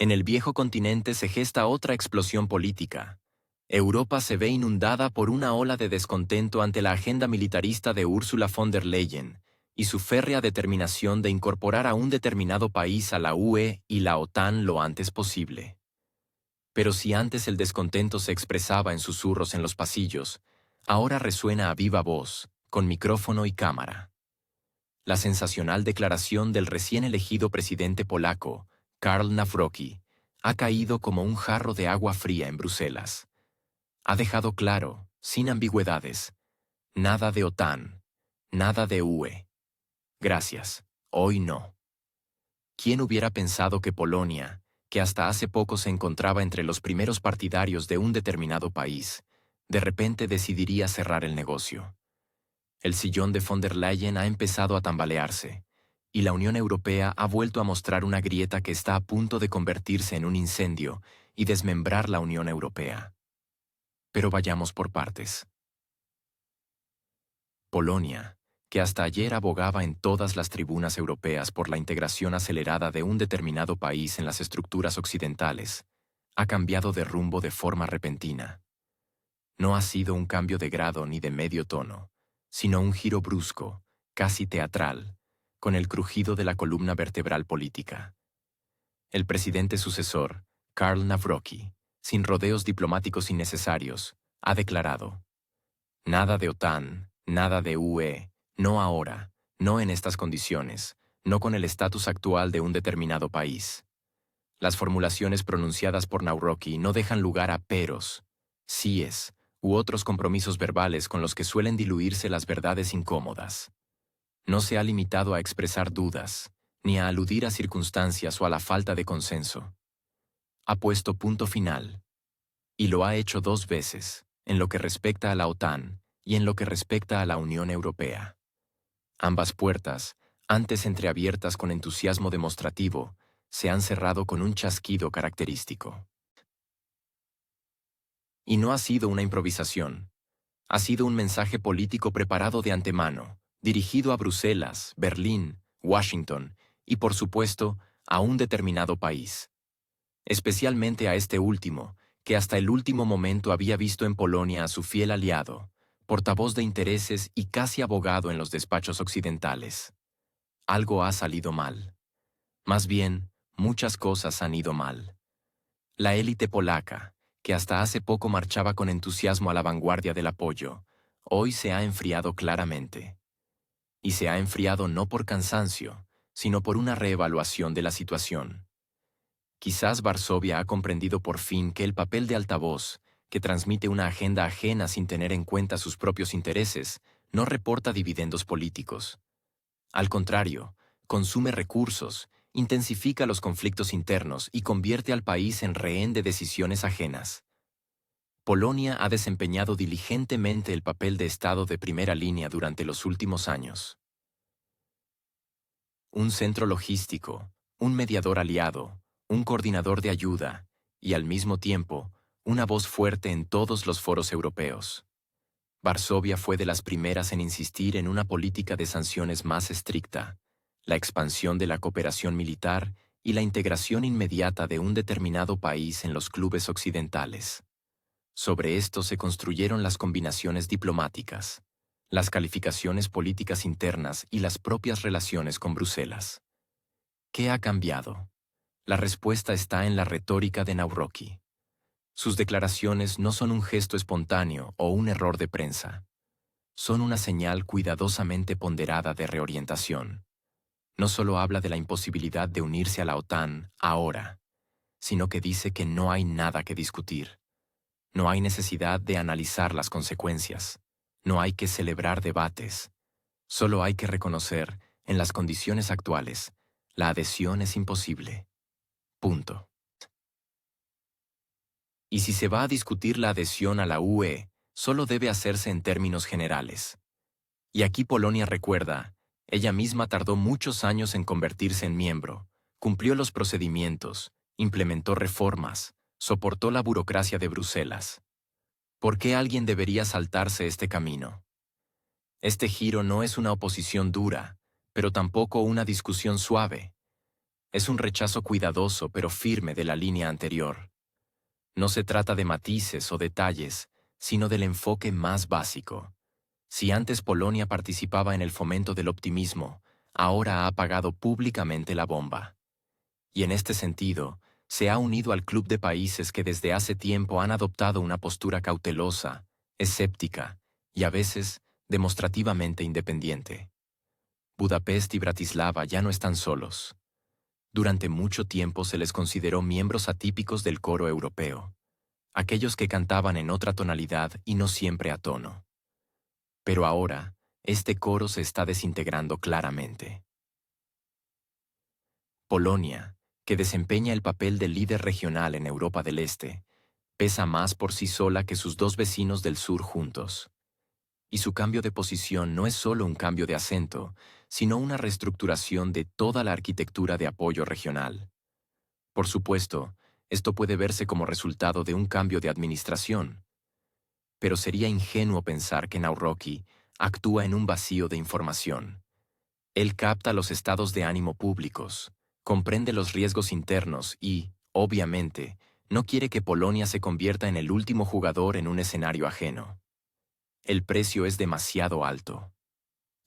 En el viejo continente se gesta otra explosión política. Europa se ve inundada por una ola de descontento ante la agenda militarista de Ursula von der Leyen y su férrea determinación de incorporar a un determinado país a la UE y la OTAN lo antes posible. Pero si antes el descontento se expresaba en susurros en los pasillos, ahora resuena a viva voz, con micrófono y cámara. La sensacional declaración del recién elegido presidente polaco, Karl Nawrocki, ha caído como un jarro de agua fría en Bruselas. Ha dejado claro, sin ambigüedades, nada de OTAN, nada de UE. Gracias, hoy no. ¿Quién hubiera pensado que Polonia, que hasta hace poco se encontraba entre los primeros partidarios de un determinado país, de repente decidiría cerrar el negocio? El sillón de von der Leyen ha empezado a tambalearse, y la Unión Europea ha vuelto a mostrar una grieta que está a punto de convertirse en un incendio y desmembrar la Unión Europea. Pero vayamos por partes. Polonia, que hasta ayer abogaba en todas las tribunas europeas por la integración acelerada de un determinado país en las estructuras occidentales, ha cambiado de rumbo de forma repentina. No ha sido un cambio de grado ni de medio tono, sino un giro brusco, casi teatral, con el crujido de la columna vertebral política. El presidente sucesor, Karl Nawrocki, sin rodeos diplomáticos innecesarios, ha declarado: nada de OTAN, nada de UE, no ahora, no en estas condiciones, no con el estatus actual de un determinado país. Las formulaciones pronunciadas por Nawrocki no dejan lugar a peros, síes u otros compromisos verbales con los que suelen diluirse las verdades incómodas. No se ha limitado a expresar dudas, ni a aludir a circunstancias o a la falta de consenso. Ha puesto punto final, y lo ha hecho 2 veces, en lo que respecta a la OTAN y en lo que respecta a la Unión Europea. Ambas puertas, antes entreabiertas con entusiasmo demostrativo, se han cerrado con un chasquido característico. Y no ha sido una improvisación. Ha sido un mensaje político preparado de antemano, dirigido a Bruselas, Berlín, Washington y, por supuesto, a un determinado país. Especialmente a este último, que hasta el último momento había visto en Polonia a su fiel aliado, portavoz de intereses y casi abogado en los despachos occidentales. Algo ha salido mal. Más bien, muchas cosas han ido mal. La élite polaca, que hasta hace poco marchaba con entusiasmo a la vanguardia del apoyo, hoy se ha enfriado claramente. Y se ha enfriado no por cansancio, sino por una reevaluación de la situación. Quizás Varsovia ha comprendido por fin que el papel de altavoz, que transmite una agenda ajena sin tener en cuenta sus propios intereses, no reporta dividendos políticos. Al contrario, consume recursos, intensifica los conflictos internos y convierte al país en rehén de decisiones ajenas. Polonia ha desempeñado diligentemente el papel de Estado de primera línea durante los últimos años. Un centro logístico, un mediador aliado, un coordinador de ayuda y, al mismo tiempo, una voz fuerte en todos los foros europeos. Varsovia fue de las primeras en insistir en una política de sanciones más estricta, la expansión de la cooperación militar y la integración inmediata de un determinado país en los clubes occidentales. Sobre esto se construyeron las combinaciones diplomáticas, las calificaciones políticas internas y las propias relaciones con Bruselas. ¿Qué ha cambiado? La respuesta está en la retórica de Nawrocki. Sus declaraciones no son un gesto espontáneo o un error de prensa. Son una señal cuidadosamente ponderada de reorientación. No solo habla de la imposibilidad de unirse a la OTAN ahora, sino que dice que no hay nada que discutir. No hay necesidad de analizar las consecuencias. No hay que celebrar debates. Solo hay que reconocer, en las condiciones actuales, la adhesión es imposible. Punto. Y si se va a discutir la adhesión a la UE, solo debe hacerse en términos generales. Y aquí Polonia recuerda, ella misma tardó muchos años en convertirse en miembro, cumplió los procedimientos, implementó reformas, soportó la burocracia de Bruselas. ¿Por qué alguien debería saltarse este camino? Este giro no es una oposición dura, pero tampoco una discusión suave. Es un rechazo cuidadoso pero firme de la línea anterior. No se trata de matices o detalles, sino del enfoque más básico. Si antes Polonia participaba en el fomento del optimismo, ahora ha apagado públicamente la bomba. Y en este sentido, se ha unido al club de países que desde hace tiempo han adoptado una postura cautelosa, escéptica y a veces demostrativamente independiente. Budapest y Bratislava ya no están solos. Durante mucho tiempo se les consideró miembros atípicos del coro europeo, aquellos que cantaban en otra tonalidad y no siempre a tono. Pero ahora, este coro se está desintegrando claramente. Polonia, que desempeña el papel de líder regional en Europa del Este, pesa más por sí sola que sus dos vecinos del sur juntos. Y su cambio de posición no es solo un cambio de acento, sino una reestructuración de toda la arquitectura de apoyo regional. Por supuesto, esto puede verse como resultado de un cambio de administración, pero sería ingenuo pensar que Nawrocki actúa en un vacío de información. Él capta los estados de ánimo públicos, comprende los riesgos internos y, obviamente, no quiere que Polonia se convierta en el último jugador en un escenario ajeno. El precio es demasiado alto.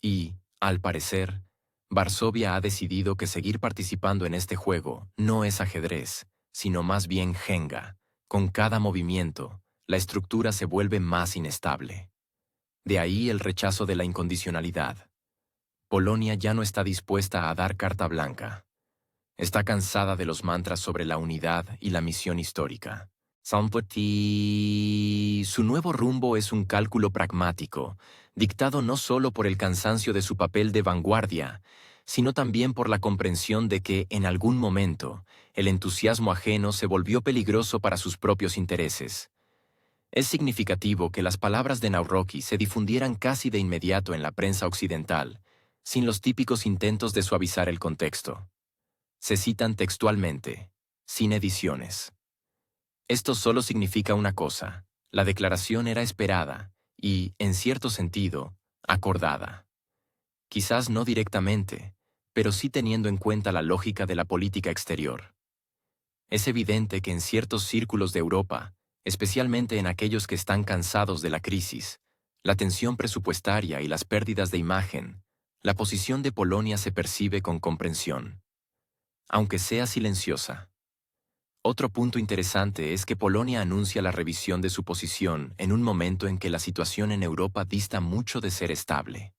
Y, al parecer, Varsovia ha decidido que seguir participando en este juego no es ajedrez, sino más bien Jenga. Con cada movimiento, la estructura se vuelve más inestable. De ahí el rechazo de la incondicionalidad. Polonia ya no está dispuesta a dar carta blanca. Está cansada de los mantras sobre la unidad y la misión histórica. Su nuevo rumbo es un cálculo pragmático, dictado no solo por el cansancio de su papel de vanguardia, sino también por la comprensión de que, en algún momento, el entusiasmo ajeno se volvió peligroso para sus propios intereses. Es significativo que las palabras de Nawrocki se difundieran casi de inmediato en la prensa occidental, sin los típicos intentos de suavizar el contexto. Se citan textualmente, sin ediciones. Esto solo significa una cosa: la declaración era esperada y, en cierto sentido, acordada. Quizás no directamente, pero sí teniendo en cuenta la lógica de la política exterior. Es evidente que en ciertos círculos de Europa, especialmente en aquellos que están cansados de la crisis, la tensión presupuestaria y las pérdidas de imagen, la posición de Polonia se percibe con comprensión, aunque sea silenciosa. Otro punto interesante es que Polonia anuncia la revisión de su posición en un momento en que la situación en Europa dista mucho de ser estable.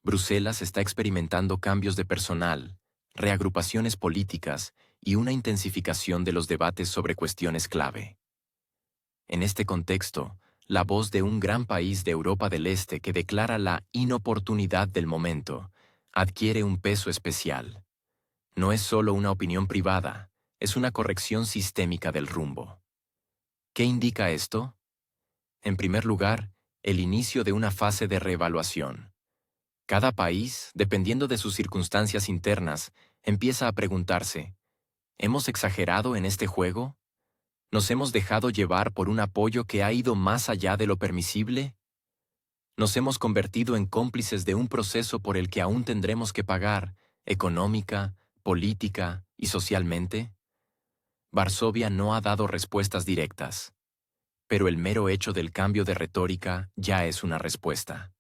Bruselas está experimentando cambios de personal, reagrupaciones políticas y una intensificación de los debates sobre cuestiones clave. En este contexto, la voz de un gran país de Europa del Este que declara la inoportunidad del momento adquiere un peso especial. No es solo una opinión privada, es una corrección sistémica del rumbo. ¿Qué indica esto? En primer lugar, el inicio de una fase de reevaluación. Cada país, dependiendo de sus circunstancias internas, empieza a preguntarse: ¿hemos exagerado en este juego? ¿Nos hemos dejado llevar por un apoyo que ha ido más allá de lo permisible? ¿Nos hemos convertido en cómplices de un proceso por el que aún tendremos que pagar, económica, política y socialmente? Varsovia no ha dado respuestas directas, pero el mero hecho del cambio de retórica ya es una respuesta.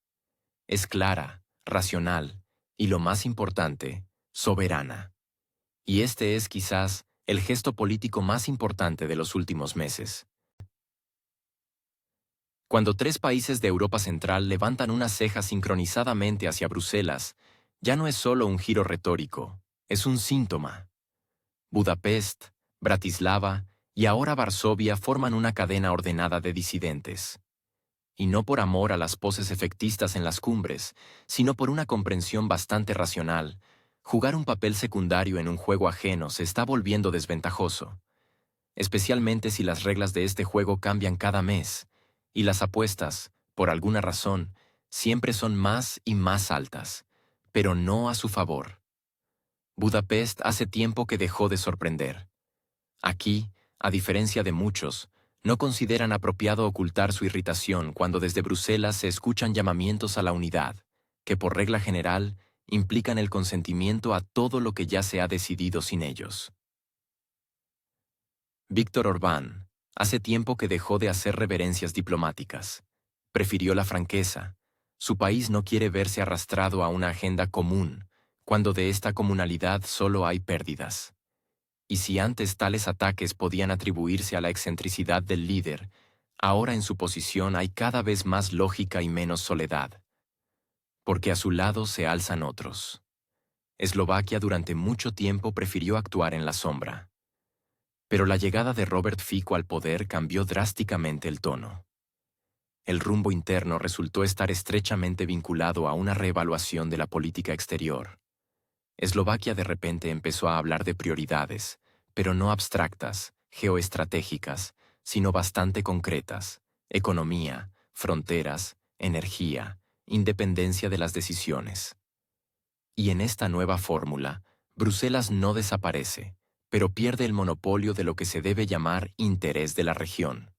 Es clara, racional y, lo más importante, soberana. Y este es quizás el gesto político más importante de los últimos meses. Cuando tres países de Europa Central levantan una ceja sincronizadamente hacia Bruselas, ya no es solo un giro retórico, es un síntoma. Budapest, Bratislava y ahora Varsovia forman una cadena ordenada de disidentes. Y no por amor a las poses efectistas en las cumbres, sino por una comprensión bastante racional, jugar un papel secundario en un juego ajeno se está volviendo desventajoso, especialmente si las reglas de este juego cambian cada mes, y las apuestas, por alguna razón, siempre son más y más altas, pero no a su favor. Budapest hace tiempo que dejó de sorprender. Aquí, a diferencia de muchos, no consideran apropiado ocultar su irritación cuando desde Bruselas se escuchan llamamientos a la unidad, que por regla general implican el consentimiento a todo lo que ya se ha decidido sin ellos. Víctor Orbán, hace tiempo que dejó de hacer reverencias diplomáticas. Prefirió la franqueza. Su país no quiere verse arrastrado a una agenda común, cuando de esta comunalidad solo hay pérdidas. Y si antes tales ataques podían atribuirse a la excentricidad del líder, ahora en su posición hay cada vez más lógica y menos soledad. Porque a su lado se alzan otros. Eslovaquia durante mucho tiempo prefirió actuar en la sombra. Pero la llegada de Robert Fico al poder cambió drásticamente el tono. El rumbo interno resultó estar estrechamente vinculado a una reevaluación de la política exterior. Eslovaquia de repente empezó a hablar de prioridades, pero no abstractas, geoestratégicas, sino bastante concretas: economía, fronteras, energía, independencia de las decisiones. Y en esta nueva fórmula, Bruselas no desaparece, pero pierde el monopolio de lo que se debe llamar interés de la región.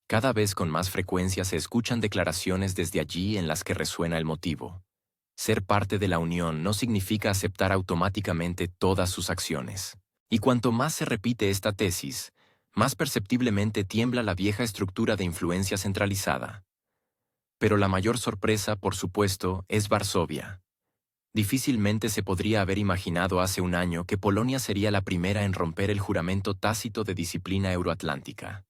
Cada vez con más frecuencia se escuchan declaraciones desde allí en las que resuena el motivo. Ser parte de la Unión no significa aceptar automáticamente todas sus acciones. Y cuanto más se repite esta tesis, más perceptiblemente tiembla la vieja estructura de influencia centralizada. Pero la mayor sorpresa, por supuesto, es Varsovia. Difícilmente se podría haber imaginado hace un año que Polonia sería la primera en romper el juramento tácito de disciplina euroatlántica.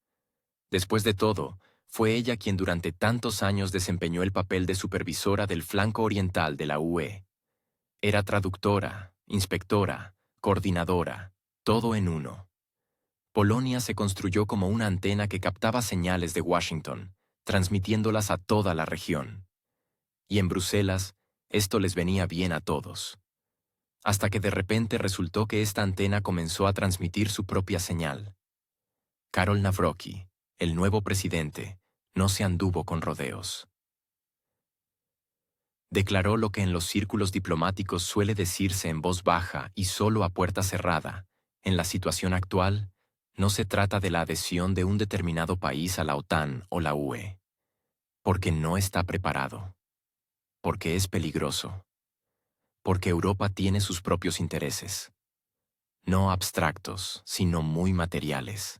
Después de todo, fue ella quien durante tantos años desempeñó el papel de supervisora del flanco oriental de la UE. Era traductora, inspectora, coordinadora, todo en uno. Polonia se construyó como una antena que captaba señales de Washington, transmitiéndolas a toda la región. Y en Bruselas, esto les venía bien a todos. Hasta que de repente resultó que esta antena comenzó a transmitir su propia señal. Karol Nawrocki, el nuevo presidente, no se anduvo con rodeos. Declaró lo que en los círculos diplomáticos suele decirse en voz baja y solo a puerta cerrada: en la situación actual, no se trata de la adhesión de un determinado país a la OTAN o la UE. Porque no está preparado. Porque es peligroso. Porque Europa tiene sus propios intereses. No abstractos, sino muy materiales.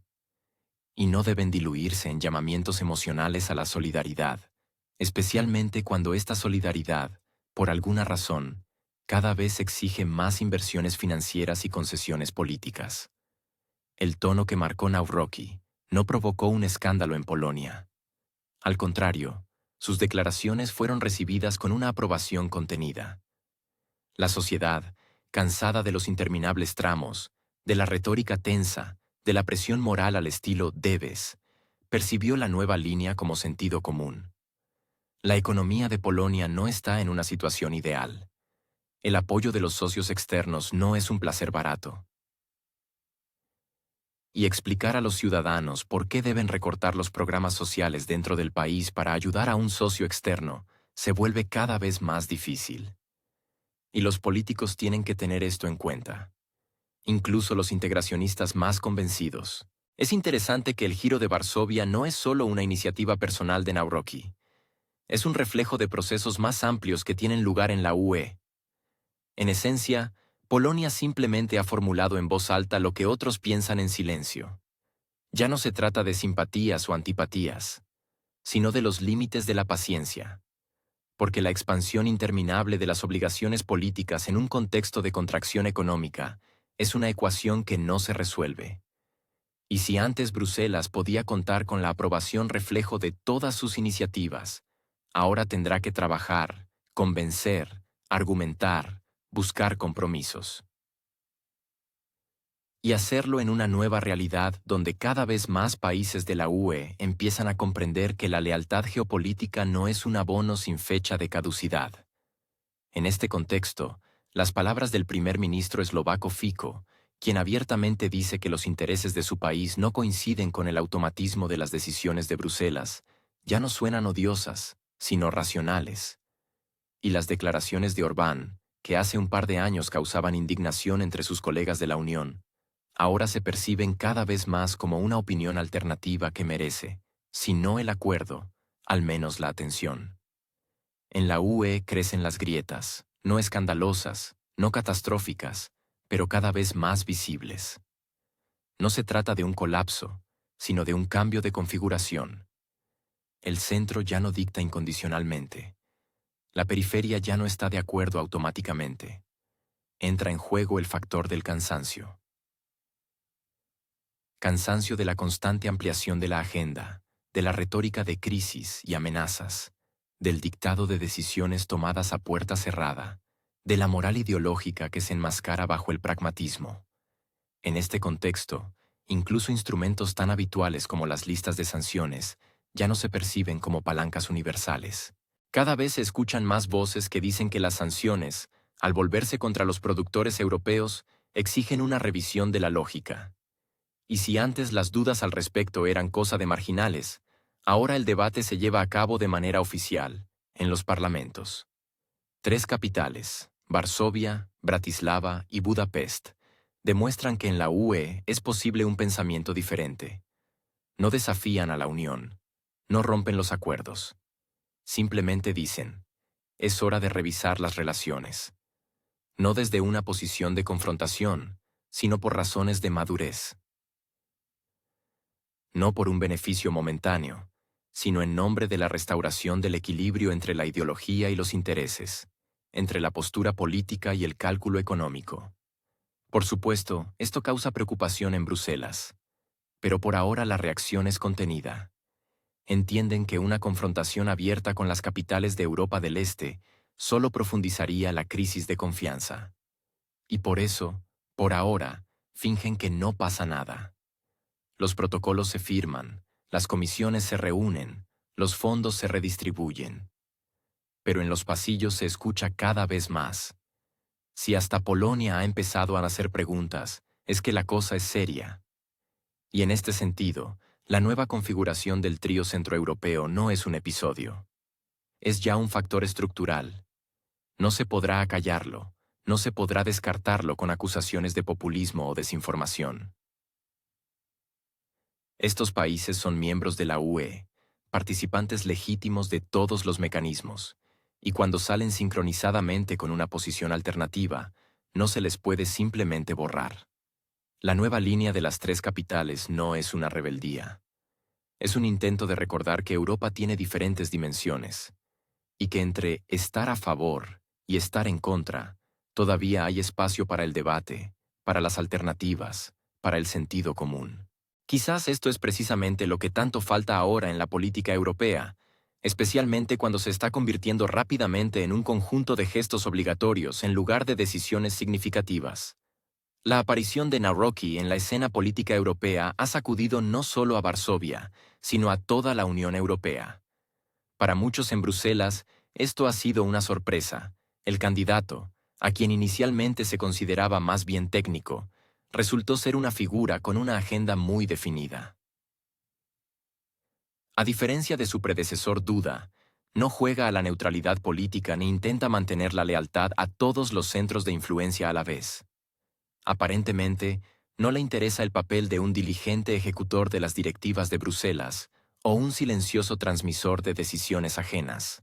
Y no deben diluirse en llamamientos emocionales a la solidaridad, especialmente cuando esta solidaridad, por alguna razón, cada vez exige más inversiones financieras y concesiones políticas. El tono que marcó Nawrocki no provocó un escándalo en Polonia. Al contrario, sus declaraciones fueron recibidas con una aprobación contenida. La sociedad, cansada de los interminables tramos, de la retórica tensa, de la presión moral al estilo debes, percibió la nueva línea como sentido común. La economía de Polonia no está en una situación ideal. El apoyo de los socios externos no es un placer barato. Y explicar a los ciudadanos por qué deben recortar los programas sociales dentro del país para ayudar a un socio externo se vuelve cada vez más difícil. Y los políticos tienen que tener esto en cuenta. Incluso los integracionistas más convencidos. Es interesante que el Giro de Varsovia no es solo una iniciativa personal de Nawrocki. Es un reflejo de procesos más amplios que tienen lugar en la UE. En esencia, Polonia simplemente ha formulado en voz alta lo que otros piensan en silencio. Ya no se trata de simpatías o antipatías, sino de los límites de la paciencia. Porque la expansión interminable de las obligaciones políticas en un contexto de contracción económica es una ecuación que no se resuelve. Y si antes Bruselas podía contar con la aprobación reflejo de todas sus iniciativas, ahora tendrá que trabajar, convencer, argumentar, buscar compromisos. Y hacerlo en una nueva realidad donde cada vez más países de la UE empiezan a comprender que la lealtad geopolítica no es un abono sin fecha de caducidad. En este contexto, las palabras del primer ministro eslovaco Fico, quien abiertamente dice que los intereses de su país no coinciden con el automatismo de las decisiones de Bruselas, ya no suenan odiosas, sino racionales. Y las declaraciones de Orbán, que hace un par de años causaban indignación entre sus colegas de la Unión, ahora se perciben cada vez más como una opinión alternativa que merece, si no el acuerdo, al menos la atención. En la UE crecen las grietas, no escandalosas, no catastróficas, pero cada vez más visibles. No se trata de un colapso, sino de un cambio de configuración. El centro ya no dicta incondicionalmente. La periferia ya no está de acuerdo automáticamente. Entra en juego el factor del cansancio. Cansancio de la constante ampliación de la agenda, de la retórica de crisis y amenazas, del dictado de decisiones tomadas a puerta cerrada, de la moral ideológica que se enmascara bajo el pragmatismo. En este contexto, incluso instrumentos tan habituales como las listas de sanciones ya no se perciben como palancas universales. Cada vez se escuchan más voces que dicen que las sanciones, al volverse contra los productores europeos, exigen una revisión de la lógica. Y si antes las dudas al respecto eran cosa de marginales, ahora el debate se lleva a cabo de manera oficial, en los parlamentos. 3 capitales, Varsovia, Bratislava y Budapest, demuestran que en la UE es posible un pensamiento diferente. No desafían a la Unión, no rompen los acuerdos. Simplemente dicen, es hora de revisar las relaciones. No desde una posición de confrontación, sino por razones de madurez. No por un beneficio momentáneo, sino en nombre de la restauración del equilibrio entre la ideología y los intereses, entre la postura política y el cálculo económico. Por supuesto, esto causa preocupación en Bruselas, pero por ahora la reacción es contenida. Entienden que una confrontación abierta con las capitales de Europa del Este solo profundizaría la crisis de confianza. Y por eso, por ahora, fingen que no pasa nada. Los protocolos se firman, las comisiones se reúnen, los fondos se redistribuyen. Pero en los pasillos se escucha cada vez más. Si hasta Polonia ha empezado a hacer preguntas, es que la cosa es seria. Y en este sentido, la nueva configuración del trío centroeuropeo no es un episodio. Es ya un factor estructural. No se podrá acallarlo, no se podrá descartarlo con acusaciones de populismo o desinformación. Estos países son miembros de la UE, participantes legítimos de todos los mecanismos, y cuando salen sincronizadamente con una posición alternativa, no se les puede simplemente borrar. La nueva línea de las 3 capitales no es una rebeldía. Es un intento de recordar que Europa tiene diferentes dimensiones, y que entre estar a favor y estar en contra, todavía hay espacio para el debate, para las alternativas, para el sentido común. Quizás esto es precisamente lo que tanto falta ahora en la política europea, especialmente cuando se está convirtiendo rápidamente en un conjunto de gestos obligatorios en lugar de decisiones significativas. La aparición de Nawrocki en la escena política europea ha sacudido no solo a Varsovia, sino a toda la Unión Europea. Para muchos en Bruselas, esto ha sido una sorpresa. El candidato, a quien inicialmente se consideraba más bien técnico, resultó ser una figura con una agenda muy definida. A diferencia de su predecesor Duda, no juega a la neutralidad política ni intenta mantener la lealtad a todos los centros de influencia a la vez. Aparentemente, no le interesa el papel de un diligente ejecutor de las directivas de Bruselas o un silencioso transmisor de decisiones ajenas.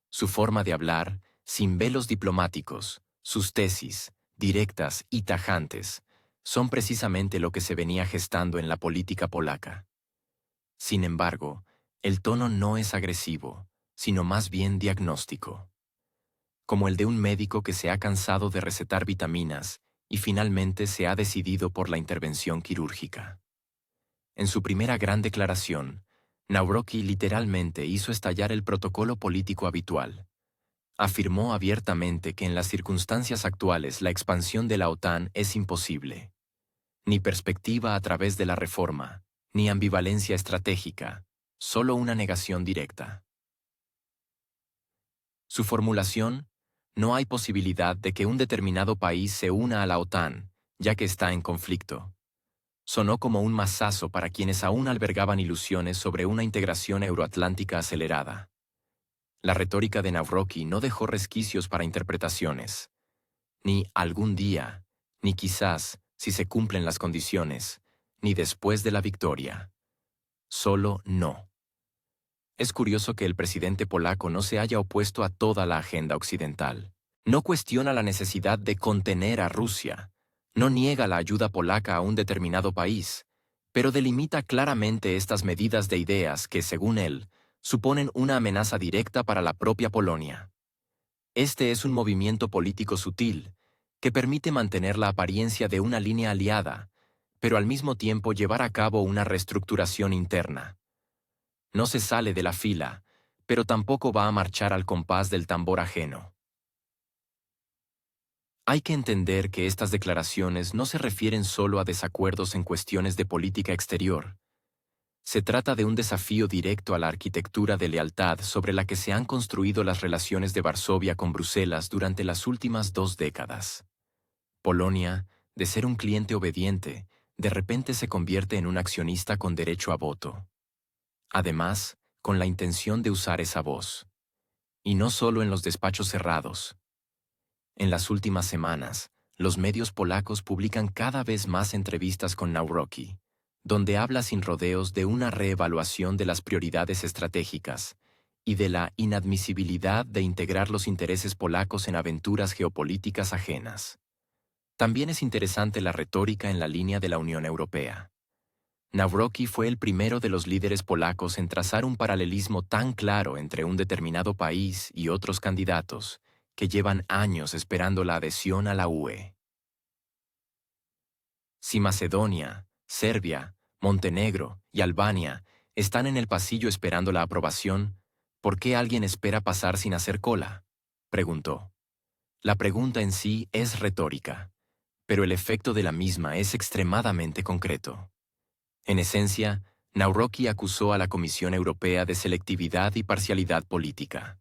Su forma de hablar, sin velos diplomáticos, sus tesis, directas y tajantes, son precisamente lo que se venía gestando en la política polaca. Sin embargo, el tono no es agresivo, sino más bien diagnóstico. Como el de un médico que se ha cansado de recetar vitaminas y finalmente se ha decidido por la intervención quirúrgica. En su primera gran declaración, Nawrocki literalmente hizo estallar el protocolo político habitual. Afirmó abiertamente que en las circunstancias actuales la expansión de la OTAN es imposible. Ni perspectiva a través de la reforma, ni ambivalencia estratégica, solo una negación directa. Su formulación: no hay posibilidad de que un determinado país se una a la OTAN, ya que está en conflicto. Sonó como un mazazo para quienes aún albergaban ilusiones sobre una integración euroatlántica acelerada. La retórica de Nawrocki no dejó resquicios para interpretaciones. Ni algún día, ni quizás, si se cumplen las condiciones, ni después de la victoria. Solo no. Es curioso que el presidente polaco no se haya opuesto a toda la agenda occidental. No cuestiona la necesidad de contener a Rusia. No niega la ayuda polaca a un determinado país, pero delimita claramente estas medidas de ideas que, según él, suponen una amenaza directa para la propia Polonia. Este es un movimiento político sutil, que permite mantener la apariencia de una línea aliada, pero al mismo tiempo llevar a cabo una reestructuración interna. No se sale de la fila, pero tampoco va a marchar al compás del tambor ajeno. Hay que entender que estas declaraciones no se refieren solo a desacuerdos en cuestiones de política exterior. Se trata de un desafío directo a la arquitectura de lealtad sobre la que se han construido las relaciones de Varsovia con Bruselas durante las últimas 2 décadas. Polonia, de ser un cliente obediente, de repente se convierte en un accionista con derecho a voto. Además, con la intención de usar esa voz. Y no solo en los despachos cerrados. En las últimas semanas, los medios polacos publican cada vez más entrevistas con Nawrocki, donde habla sin rodeos de una reevaluación de las prioridades estratégicas y de la inadmisibilidad de integrar los intereses polacos en aventuras geopolíticas ajenas. También es interesante la retórica en la línea de la Unión Europea. Nawrocki fue el primero de los líderes polacos en trazar un paralelismo tan claro entre un determinado país y otros candidatos que llevan años esperando la adhesión a la UE. Si Macedonia, Serbia, Montenegro y Albania están en el pasillo esperando la aprobación, ¿por qué alguien espera pasar sin hacer cola?, preguntó. La pregunta en sí es retórica, pero el efecto de la misma es extremadamente concreto. En esencia, Nawrocki acusó a la Comisión Europea de selectividad y parcialidad política.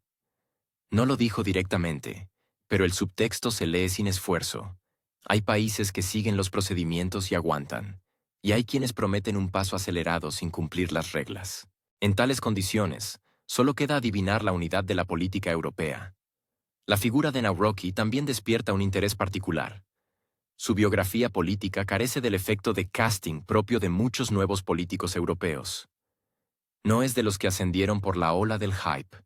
No lo dijo directamente, pero el subtexto se lee sin esfuerzo. Hay países que siguen los procedimientos y aguantan, y hay quienes prometen un paso acelerado sin cumplir las reglas. En tales condiciones, solo queda adivinar la unidad de la política europea. La figura de Nawrocki también despierta un interés particular. Su biografía política carece del efecto de casting propio de muchos nuevos políticos europeos. No es de los que ascendieron por la ola del hype.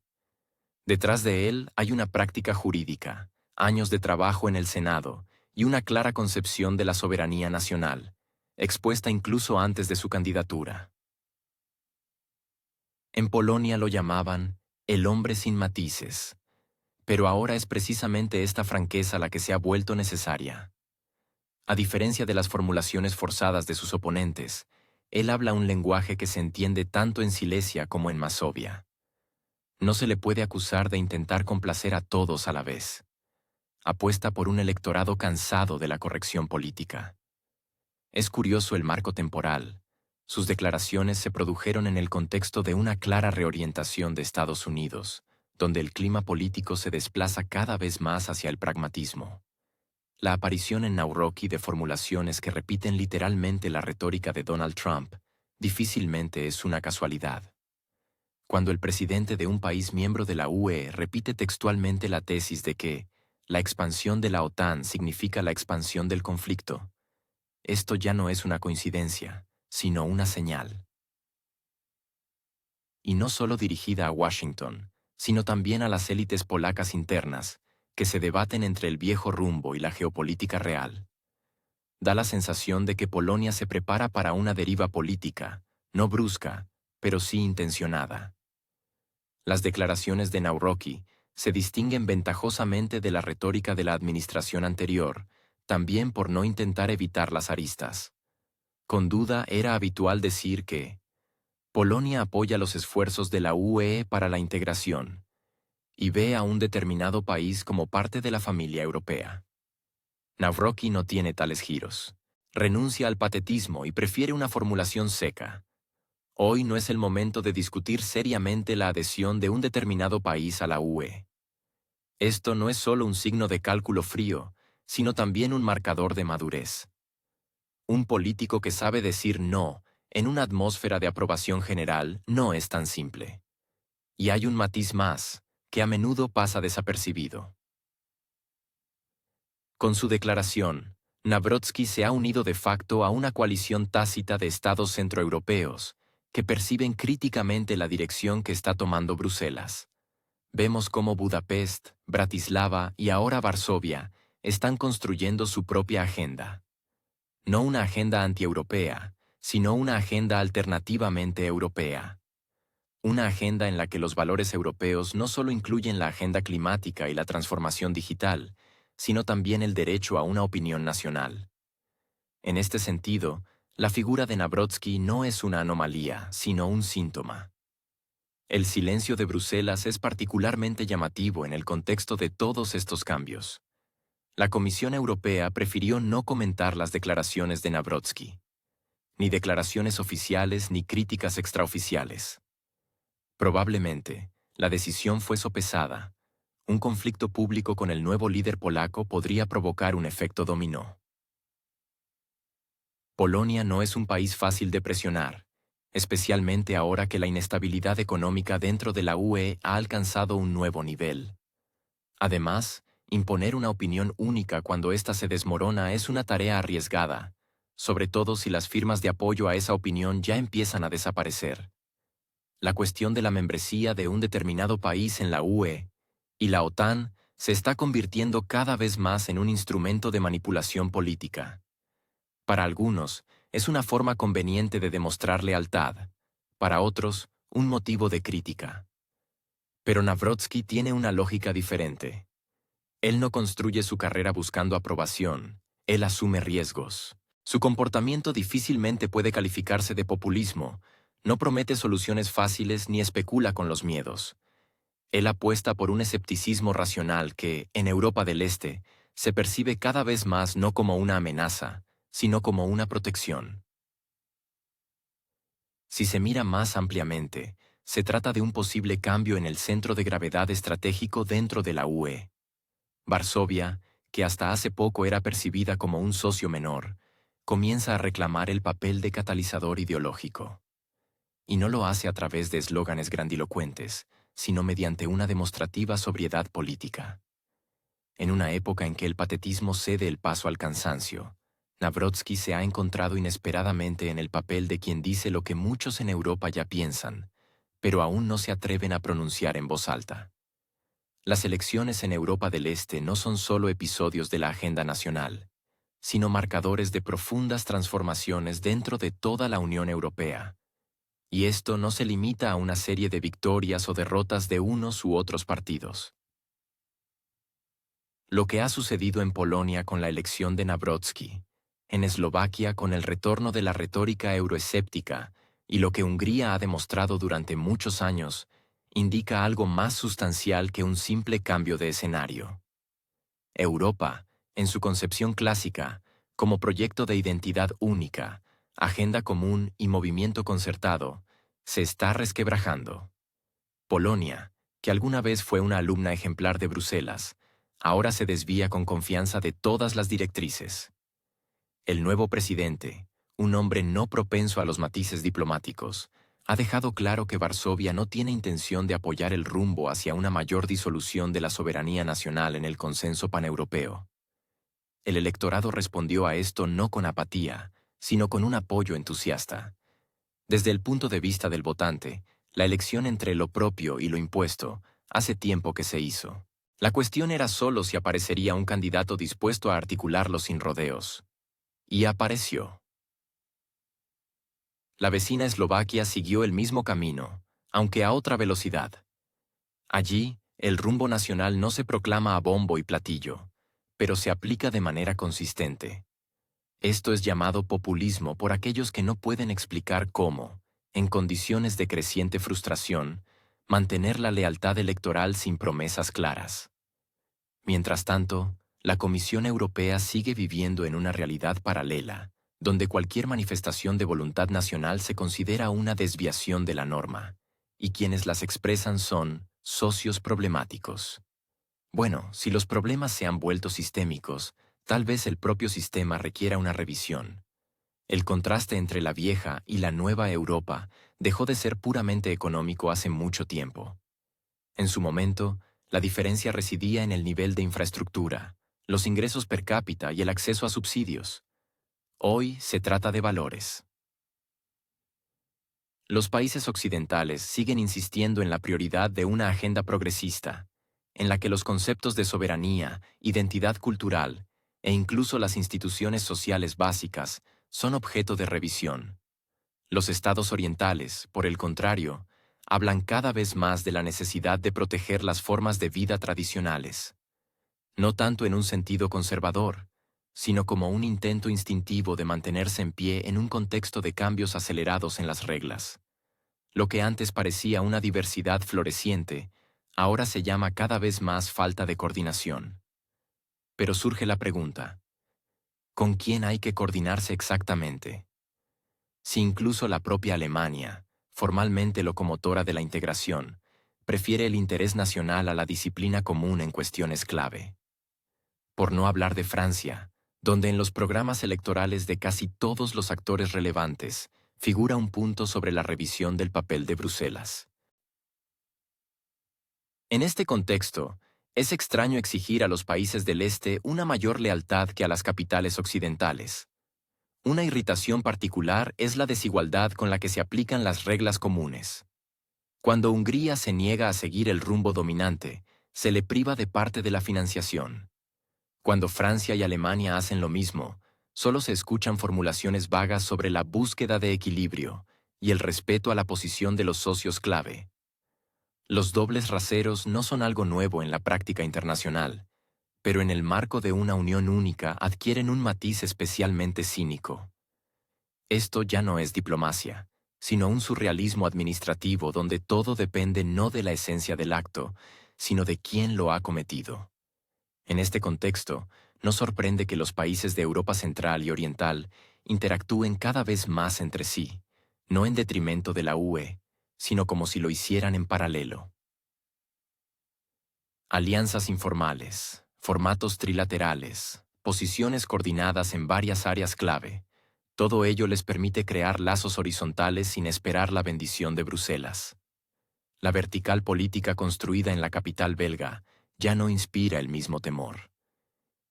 Detrás de él hay una práctica jurídica, años de trabajo en el Senado y una clara concepción de la soberanía nacional, expuesta incluso antes de su candidatura. En Polonia lo llamaban el hombre sin matices, pero ahora es precisamente esta franqueza la que se ha vuelto necesaria. A diferencia de las formulaciones forzadas de sus oponentes, él habla un lenguaje que se entiende tanto en Silesia como en Masovia. No se le puede acusar de intentar complacer a todos a la vez. Apuesta por un electorado cansado de la corrección política. Es curioso el marco temporal. Sus declaraciones se produjeron en el contexto de una clara reorientación de Estados Unidos, donde el clima político se desplaza cada vez más hacia el pragmatismo. La aparición en Nawrocki de formulaciones que repiten literalmente la retórica de Donald Trump difícilmente es una casualidad. Cuando el presidente de un país miembro de la UE repite textualmente la tesis de que la expansión de la OTAN significa la expansión del conflicto, esto ya no es una coincidencia, sino una señal. Y no solo dirigida a Washington, sino también a las élites polacas internas, que se debaten entre el viejo rumbo y la geopolítica real. Da la sensación de que Polonia se prepara para una deriva política, no brusca, pero sí intencionada. Las declaraciones de Nawrocki se distinguen ventajosamente de la retórica de la administración anterior, también por no intentar evitar las aristas. Con duda era habitual decir que Polonia apoya los esfuerzos de la UE para la integración y ve a un determinado país como parte de la familia europea. Nawrocki no tiene tales giros. Renuncia al patetismo y prefiere una formulación seca. Hoy no es el momento de discutir seriamente la adhesión de un determinado país a la UE. Esto no es solo un signo de cálculo frío, sino también un marcador de madurez. Un político que sabe decir no en una atmósfera de aprobación general no es tan simple. Y hay un matiz más, que a menudo pasa desapercibido. Con su declaración, Nawrocki se ha unido de facto a una coalición tácita de estados centroeuropeos, que perciben críticamente la dirección que está tomando Bruselas. Vemos cómo Budapest, Bratislava y ahora Varsovia están construyendo su propia agenda. No una agenda antieuropea, sino una agenda alternativamente europea. Una agenda en la que los valores europeos no solo incluyen la agenda climática y la transformación digital, sino también el derecho a una opinión nacional. En este sentido, la figura de Navratsky no es una anomalía, sino un síntoma. El silencio de Bruselas es particularmente llamativo en el contexto de todos estos cambios. La Comisión Europea prefirió no comentar las declaraciones de Navratsky, ni declaraciones oficiales ni críticas extraoficiales. Probablemente, la decisión fue sopesada. Un conflicto público con el nuevo líder polaco podría provocar un efecto dominó. Polonia no es un país fácil de presionar, especialmente ahora que la inestabilidad económica dentro de la UE ha alcanzado un nuevo nivel. Además, imponer una opinión única cuando ésta se desmorona es una tarea arriesgada, sobre todo si las firmas de apoyo a esa opinión ya empiezan a desaparecer. La cuestión de la membresía de un determinado país en la UE y la OTAN se está convirtiendo cada vez más en un instrumento de manipulación política. Para algunos, es una forma conveniente de demostrar lealtad, para otros, un motivo de crítica. Pero Navratsky tiene una lógica diferente. Él no construye su carrera buscando aprobación, él asume riesgos. Su comportamiento difícilmente puede calificarse de populismo, no promete soluciones fáciles ni especula con los miedos. Él apuesta por un escepticismo racional que, en Europa del Este, se percibe cada vez más no como una amenaza, sino como una protección. Si se mira más ampliamente, se trata de un posible cambio en el centro de gravedad estratégico dentro de la UE. Varsovia, que hasta hace poco era percibida como un socio menor, comienza a reclamar el papel de catalizador ideológico. Y no lo hace a través de eslóganes grandilocuentes, sino mediante una demostrativa sobriedad política. En una época en que el patetismo cede el paso al cansancio, Navratsky se ha encontrado inesperadamente en el papel de quien dice lo que muchos en Europa ya piensan, pero aún no se atreven a pronunciar en voz alta. Las elecciones en Europa del Este no son solo episodios de la agenda nacional, sino marcadores de profundas transformaciones dentro de toda la Unión Europea. Y esto no se limita a una serie de victorias o derrotas de unos u otros partidos. Lo que ha sucedido en Polonia con la elección de Navratsky, en Eslovaquia con el retorno de la retórica euroescéptica y lo que Hungría ha demostrado durante muchos años, indica algo más sustancial que un simple cambio de escenario. Europa, en su concepción clásica, como proyecto de identidad única, agenda común y movimiento concertado, se está resquebrajando. Polonia, que alguna vez fue una alumna ejemplar de Bruselas, ahora se desvía con confianza de todas las directrices. El nuevo presidente, un hombre no propenso a los matices diplomáticos, ha dejado claro que Varsovia no tiene intención de apoyar el rumbo hacia una mayor disolución de la soberanía nacional en el consenso paneuropeo. El electorado respondió a esto no con apatía, sino con un apoyo entusiasta. Desde el punto de vista del votante, la elección entre lo propio y lo impuesto hace tiempo que se hizo. La cuestión era solo si aparecería un candidato dispuesto a articularlo sin rodeos. Y apareció. La vecina Eslovaquia siguió el mismo camino, aunque a otra velocidad. Allí, el rumbo nacional no se proclama a bombo y platillo, pero se aplica de manera consistente. Esto es llamado populismo por aquellos que no pueden explicar cómo, en condiciones de creciente frustración, mantener la lealtad electoral sin promesas claras. Mientras tanto, la Comisión Europea sigue viviendo en una realidad paralela, donde cualquier manifestación de voluntad nacional se considera una desviación de la norma, y quienes las expresan son socios problemáticos. Bueno, si los problemas se han vuelto sistémicos, tal vez el propio sistema requiera una revisión. El contraste entre la vieja y la nueva Europa dejó de ser puramente económico hace mucho tiempo. En su momento, la diferencia residía en el nivel de infraestructura, los ingresos per cápita y el acceso a subsidios. Hoy se trata de valores. Los países occidentales siguen insistiendo en la prioridad de una agenda progresista, en la que los conceptos de soberanía, identidad cultural e incluso las instituciones sociales básicas son objeto de revisión. Los estados orientales, por el contrario, hablan cada vez más de la necesidad de proteger las formas de vida tradicionales, no tanto en un sentido conservador, sino como un intento instintivo de mantenerse en pie en un contexto de cambios acelerados en las reglas. Lo que antes parecía una diversidad floreciente, ahora se llama cada vez más falta de coordinación. Pero surge la pregunta, ¿con quién hay que coordinarse exactamente? Si incluso la propia Alemania, formalmente locomotora de la integración, prefiere el interés nacional a la disciplina común en cuestiones clave. Por no hablar de Francia, donde en los programas electorales de casi todos los actores relevantes figura un punto sobre la revisión del papel de Bruselas. En este contexto, es extraño exigir a los países del Este una mayor lealtad que a las capitales occidentales. Una irritación particular es la desigualdad con la que se aplican las reglas comunes. Cuando Hungría se niega a seguir el rumbo dominante, se le priva de parte de la financiación. Cuando Francia y Alemania hacen lo mismo, solo se escuchan formulaciones vagas sobre la búsqueda de equilibrio y el respeto a la posición de los socios clave. Los dobles raseros no son algo nuevo en la práctica internacional, pero en el marco de una unión única adquieren un matiz especialmente cínico. Esto ya no es diplomacia, sino un surrealismo administrativo donde todo depende no de la esencia del acto, sino de quién lo ha cometido. En este contexto, no sorprende que los países de Europa Central y Oriental interactúen cada vez más entre sí, no en detrimento de la UE, sino como si lo hicieran en paralelo. Alianzas informales, formatos trilaterales, posiciones coordinadas en varias áreas clave. Todo ello les permite crear lazos horizontales sin esperar la bendición de Bruselas. La vertical política construida en la capital belga ya no inspira el mismo temor.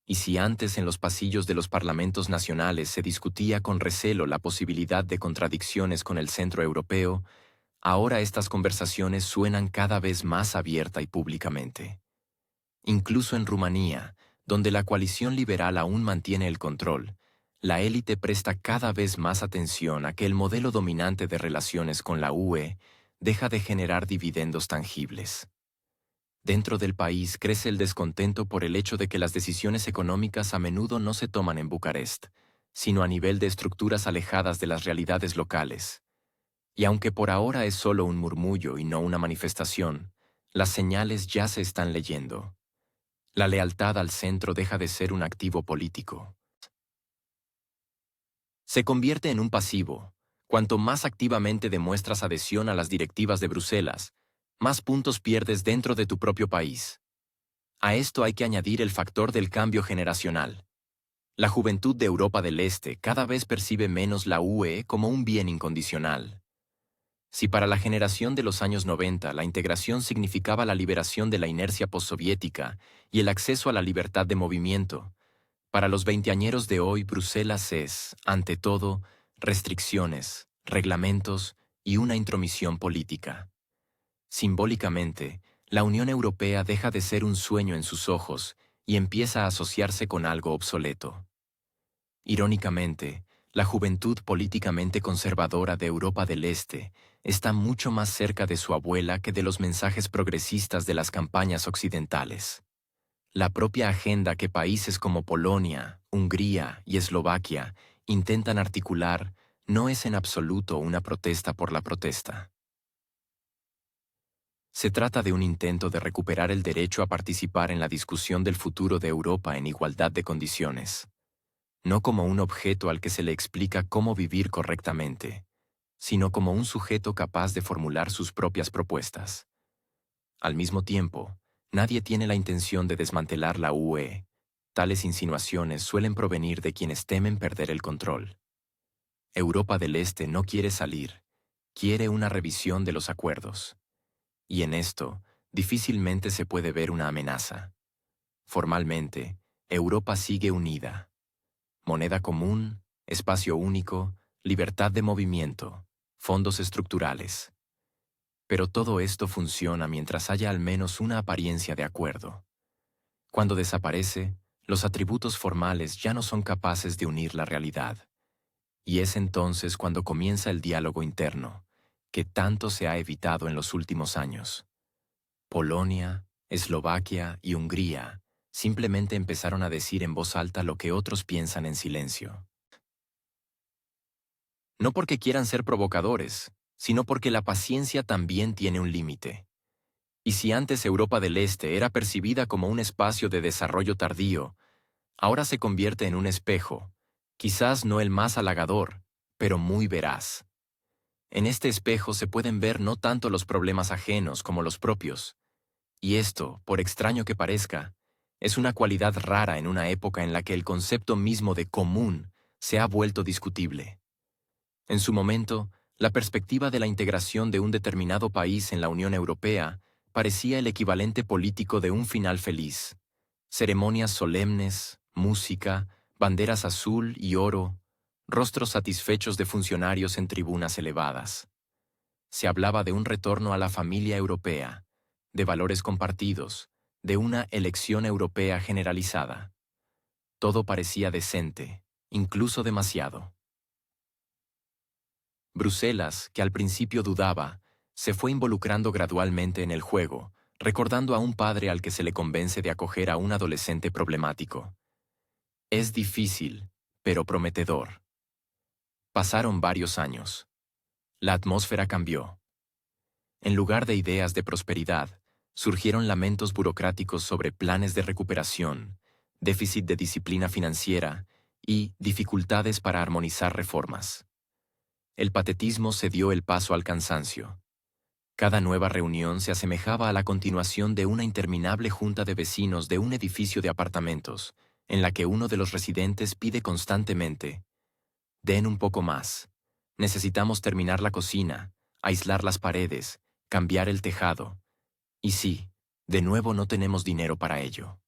Y si antes en los pasillos de los parlamentos nacionales se discutía con recelo la posibilidad de contradicciones con el centro europeo, ahora estas conversaciones suenan cada vez más abierta y públicamente. Incluso en Rumanía, donde la coalición liberal aún mantiene el control, la élite presta cada vez más atención a que el modelo dominante de relaciones con la UE deja de generar dividendos tangibles. Dentro del país crece el descontento por el hecho de que las decisiones económicas a menudo no se toman en Bucarest, sino a nivel de estructuras alejadas de las realidades locales. Y aunque por ahora es solo un murmullo y no una manifestación, las señales ya se están leyendo. La lealtad al centro deja de ser un activo político. Se convierte en un pasivo. Cuanto más activamente demuestras adhesión a las directivas de Bruselas, más puntos pierdes dentro de tu propio país. A esto hay que añadir el factor del cambio generacional. La juventud de Europa del Este cada vez percibe menos la UE como un bien incondicional. Si para la generación de los años 90 la integración significaba la liberación de la inercia postsoviética y el acceso a la libertad de movimiento, para los veinteañeros de hoy Bruselas es, ante todo, restricciones, reglamentos y una intromisión política. Simbólicamente, la Unión Europea deja de ser un sueño en sus ojos y empieza a asociarse con algo obsoleto. Irónicamente, la juventud políticamente conservadora de Europa del Este está mucho más cerca de su abuela que de los mensajes progresistas de las campañas occidentales. La propia agenda que países como Polonia, Hungría y Eslovaquia intentan articular no es en absoluto una protesta por la protesta. Se trata de un intento de recuperar el derecho a participar en la discusión del futuro de Europa en igualdad de condiciones, no como un objeto al que se le explica cómo vivir correctamente, sino como un sujeto capaz de formular sus propias propuestas. Al mismo tiempo, nadie tiene la intención de desmantelar la UE. Tales insinuaciones suelen provenir de quienes temen perder el control. Europa del Este no quiere salir, quiere una revisión de los acuerdos. Y en esto, difícilmente se puede ver una amenaza. Formalmente, Europa sigue unida. Moneda común, espacio único, libertad de movimiento, fondos estructurales. Pero todo esto funciona mientras haya al menos una apariencia de acuerdo. Cuando desaparece, los atributos formales ya no son capaces de unir la realidad. Y es entonces cuando comienza el diálogo interno, que tanto se ha evitado en los últimos años. Polonia, Eslovaquia y Hungría simplemente empezaron a decir en voz alta lo que otros piensan en silencio. No porque quieran ser provocadores, sino porque la paciencia también tiene un límite. Y si antes Europa del Este era percibida como un espacio de desarrollo tardío, ahora se convierte en un espejo, quizás no el más halagador, pero muy veraz. En este espejo se pueden ver no tanto los problemas ajenos como los propios. Y esto, por extraño que parezca, es una cualidad rara en una época en la que el concepto mismo de común se ha vuelto discutible. En su momento, la perspectiva de la integración de un determinado país en la Unión Europea parecía el equivalente político de un final feliz. Ceremonias solemnes, música, banderas azul y oro, rostros satisfechos de funcionarios en tribunas elevadas. Se hablaba de un retorno a la familia europea, de valores compartidos, de una elección europea generalizada. Todo parecía decente, incluso demasiado. Bruselas, que al principio dudaba, se fue involucrando gradualmente en el juego, recordando a un padre al que se le convence de acoger a un adolescente problemático. Es difícil, pero prometedor. Pasaron varios años. La atmósfera cambió. En lugar de ideas de prosperidad, surgieron lamentos burocráticos sobre planes de recuperación, déficit de disciplina financiera y dificultades para armonizar reformas. El patetismo cedió el paso al cansancio. Cada nueva reunión se asemejaba a la continuación de una interminable junta de vecinos de un edificio de apartamentos, en la que uno de los residentes pide constantemente: «Den un poco más. Necesitamos terminar la cocina, aislar las paredes, cambiar el tejado. Y sí, de nuevo no tenemos dinero para ello».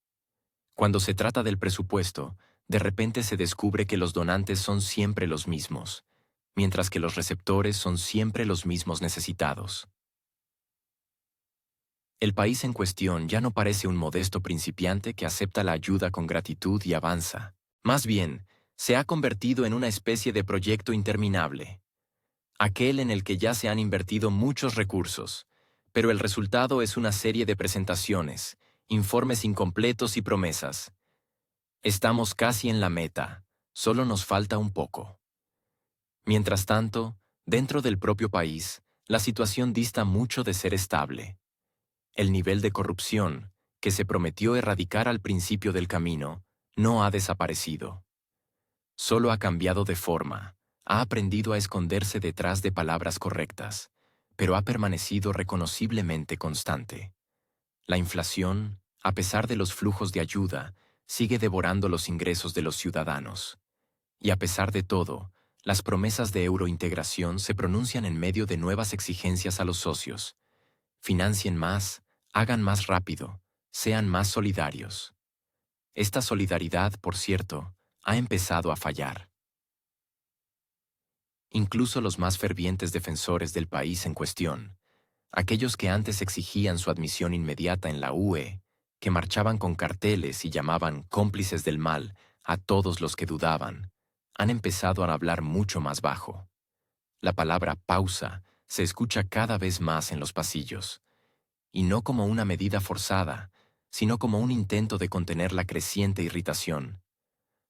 Cuando se trata del presupuesto, de repente se descubre que los donantes son siempre los mismos, mientras que los receptores son siempre los mismos necesitados. El país en cuestión ya no parece un modesto principiante que acepta la ayuda con gratitud y avanza. Más bien, se ha convertido en una especie de proyecto interminable, aquel en el que ya se han invertido muchos recursos, pero el resultado es una serie de presentaciones, informes incompletos y promesas. Estamos casi en la meta, solo nos falta un poco. Mientras tanto, dentro del propio país, la situación dista mucho de ser estable. El nivel de corrupción, que se prometió erradicar al principio del camino, no ha desaparecido. Solo ha cambiado de forma, ha aprendido a esconderse detrás de palabras correctas, pero ha permanecido reconociblemente constante. La inflación, a pesar de los flujos de ayuda, sigue devorando los ingresos de los ciudadanos. Y a pesar de todo, las promesas de eurointegración se pronuncian en medio de nuevas exigencias a los socios. Financien más, hagan más rápido, sean más solidarios. Esta solidaridad, por cierto, ha empezado a fallar. Incluso los más fervientes defensores del país en cuestión, aquellos que antes exigían su admisión inmediata en la UE, que marchaban con carteles y llamaban cómplices del mal a todos los que dudaban, han empezado a hablar mucho más bajo. La palabra pausa se escucha cada vez más en los pasillos, y no como una medida forzada, sino como un intento de contener la creciente irritación,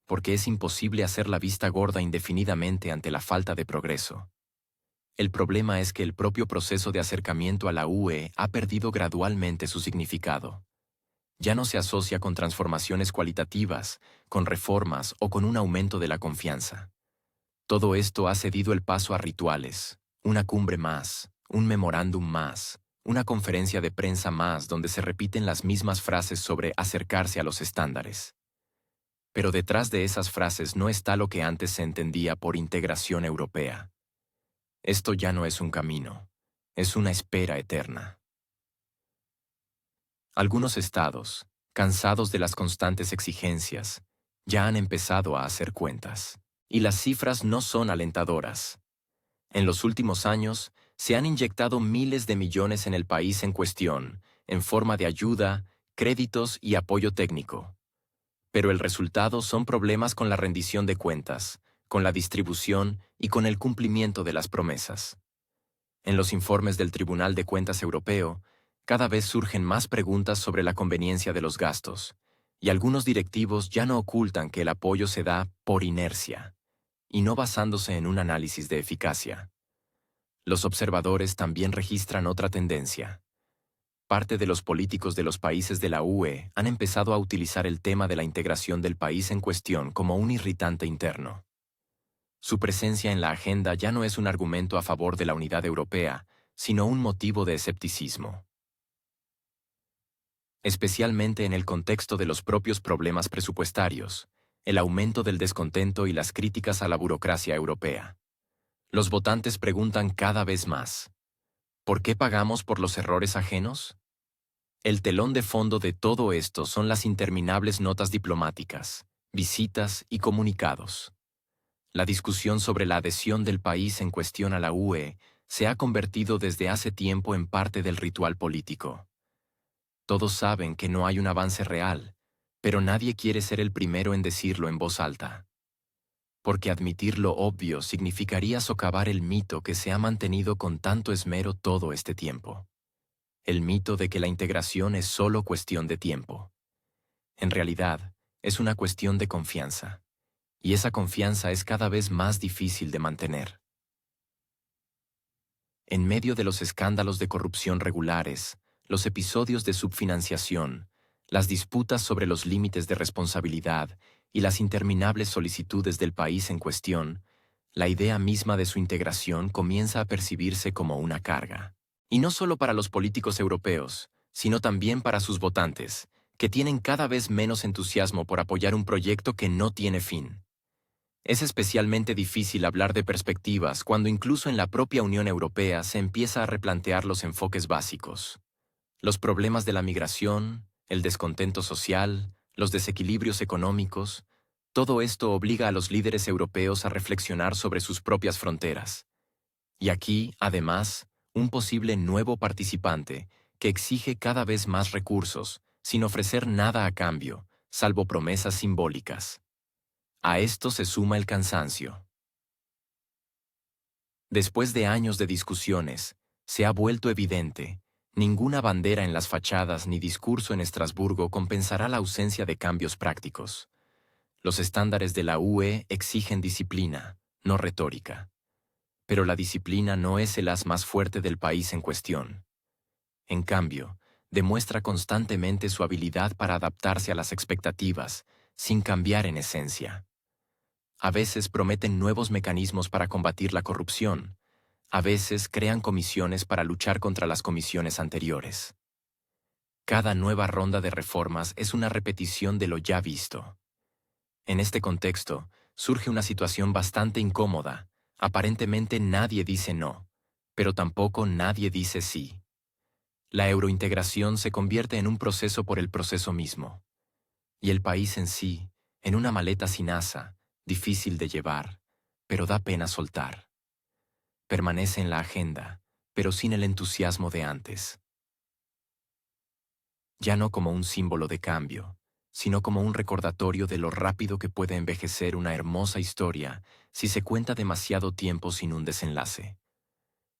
porque es imposible hacer la vista gorda indefinidamente ante la falta de progreso. El problema es que el propio proceso de acercamiento a la UE ha perdido gradualmente su significado. Ya no se asocia con transformaciones cualitativas, con reformas o con un aumento de la confianza. Todo esto ha cedido el paso a rituales, una cumbre más, un memorándum más, una conferencia de prensa más donde se repiten las mismas frases sobre acercarse a los estándares. Pero detrás de esas frases no está lo que antes se entendía por integración europea. Esto ya no es un camino, es una espera eterna. Algunos estados, cansados de las constantes exigencias, ya han empezado a hacer cuentas. Y las cifras no son alentadoras. En los últimos años, se han inyectado miles de millones en el país en cuestión, en forma de ayuda, créditos y apoyo técnico. Pero el resultado son problemas con la rendición de cuentas, con la distribución y con el cumplimiento de las promesas. En los informes del Tribunal de Cuentas Europeo, cada vez surgen más preguntas sobre la conveniencia de los gastos, y algunos directivos ya no ocultan que el apoyo se da por inercia, y no basándose en un análisis de eficacia. Los observadores también registran otra tendencia. Parte de los políticos de los países de la UE han empezado a utilizar el tema de la integración del país en cuestión como un irritante interno. Su presencia en la agenda ya no es un argumento a favor de la unidad europea, sino un motivo de escepticismo. Especialmente en el contexto de los propios problemas presupuestarios, el aumento del descontento y las críticas a la burocracia europea. Los votantes preguntan cada vez más: ¿por qué pagamos por los errores ajenos? El telón de fondo de todo esto son las interminables notas diplomáticas, visitas y comunicados. La discusión sobre la adhesión del país en cuestión a la UE se ha convertido desde hace tiempo en parte del ritual político. Todos saben que no hay un avance real, pero nadie quiere ser el primero en decirlo en voz alta. Porque admitir lo obvio significaría socavar el mito que se ha mantenido con tanto esmero todo este tiempo. El mito de que la integración es solo cuestión de tiempo. En realidad, es una cuestión de confianza. Y esa confianza es cada vez más difícil de mantener. En medio de los escándalos de corrupción regulares, los episodios de subfinanciación, las disputas sobre los límites de responsabilidad y las interminables solicitudes del país en cuestión, la idea misma de su integración comienza a percibirse como una carga. Y no solo para los políticos europeos, sino también para sus votantes, que tienen cada vez menos entusiasmo por apoyar un proyecto que no tiene fin. Es especialmente difícil hablar de perspectivas cuando incluso en la propia Unión Europea se empieza a replantear los enfoques básicos. Los problemas de la migración, el descontento social, los desequilibrios económicos, todo esto obliga a los líderes europeos a reflexionar sobre sus propias fronteras. Y aquí, además, un posible nuevo participante que exige cada vez más recursos, sin ofrecer nada a cambio, salvo promesas simbólicas. A esto se suma el cansancio. Después de años de discusiones, se ha vuelto evidente: ninguna bandera en las fachadas ni discurso en Estrasburgo compensará la ausencia de cambios prácticos. Los estándares de la UE exigen disciplina, no retórica. Pero la disciplina no es el as más fuerte del país en cuestión. En cambio, demuestra constantemente su habilidad para adaptarse a las expectativas, sin cambiar en esencia. A veces prometen nuevos mecanismos para combatir la corrupción. A veces crean comisiones para luchar contra las comisiones anteriores. Cada nueva ronda de reformas es una repetición de lo ya visto. En este contexto, surge una situación bastante incómoda. Aparentemente nadie dice no, pero tampoco nadie dice sí. La eurointegración se convierte en un proceso por el proceso mismo. Y el país en sí, en una maleta sin asa, difícil de llevar, pero da pena soltar. Permanece en la agenda, pero sin el entusiasmo de antes. Ya no como un símbolo de cambio, sino como un recordatorio de lo rápido que puede envejecer una hermosa historia si se cuenta demasiado tiempo sin un desenlace.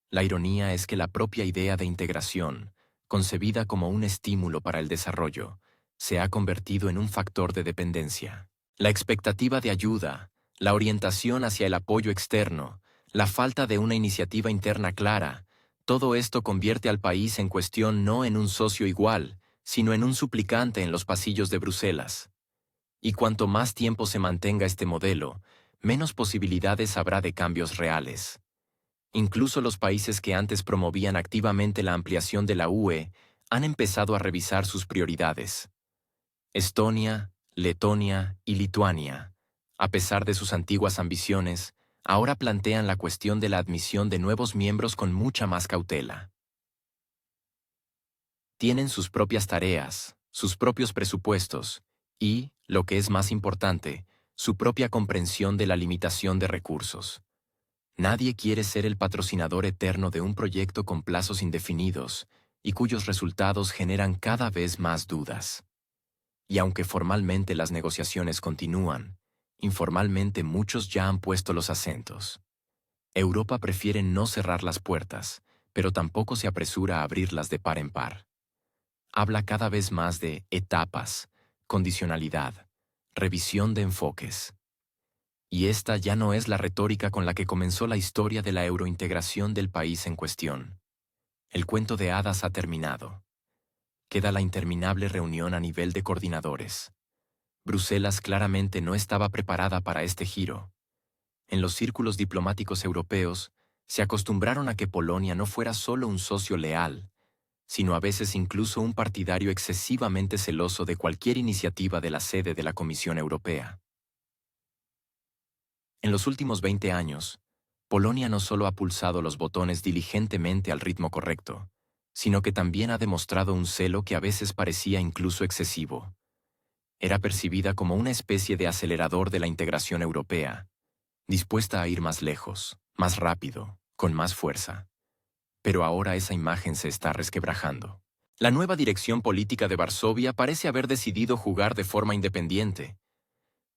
La ironía es que la propia idea de integración, concebida como un estímulo para el desarrollo, se ha convertido en un factor de dependencia. La expectativa de ayuda, la orientación hacia el apoyo externo, la falta de una iniciativa interna clara, todo esto convierte al país en cuestión no en un socio igual, sino en un suplicante en los pasillos de Bruselas. Y cuanto más tiempo se mantenga este modelo, menos posibilidades habrá de cambios reales. Incluso los países que antes promovían activamente la ampliación de la UE han empezado a revisar sus prioridades. Estonia, Letonia y Lituania, a pesar de sus antiguas ambiciones, ahora plantean la cuestión de la admisión de nuevos miembros con mucha más cautela. Tienen sus propias tareas, sus propios presupuestos y, lo que es más importante, su propia comprensión de la limitación de recursos. Nadie quiere ser el patrocinador eterno de un proyecto con plazos indefinidos y cuyos resultados generan cada vez más dudas. Y aunque formalmente las negociaciones continúan, informalmente muchos ya han puesto los acentos. Europa prefiere no cerrar las puertas, pero tampoco se apresura a abrirlas de par en par. Habla cada vez más de etapas, condicionalidad, revisión de enfoques. Y esta ya no es la retórica con la que comenzó la historia de la eurointegración del país en cuestión. El cuento de hadas ha terminado. Queda la interminable reunión a nivel de coordinadores. Bruselas claramente no estaba preparada para este giro. En los círculos diplomáticos europeos, se acostumbraron a que Polonia no fuera solo un socio leal, sino a veces incluso un partidario excesivamente celoso de cualquier iniciativa de la sede de la Comisión Europea. En los últimos 20 años, Polonia no solo ha pulsado los botones diligentemente al ritmo correcto, sino que también ha demostrado un celo que a veces parecía incluso excesivo. Era percibida como una especie de acelerador de la integración europea, dispuesta a ir más lejos, más rápido, con más fuerza. Pero ahora esa imagen se está resquebrajando. La nueva dirección política de Varsovia parece haber decidido jugar de forma independiente.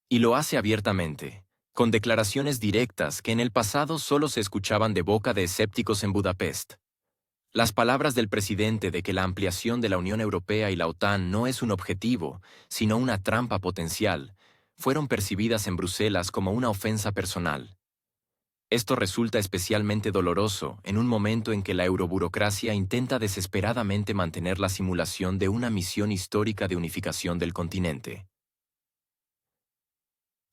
Y lo hace abiertamente, con declaraciones directas que en el pasado solo se escuchaban de boca de escépticos en Budapest. Las palabras del presidente de que la ampliación de la Unión Europea y la OTAN no es un objetivo, sino una trampa potencial, fueron percibidas en Bruselas como una ofensa personal. Esto resulta especialmente doloroso en un momento en que la euroburocracia intenta desesperadamente mantener la simulación de una misión histórica de unificación del continente.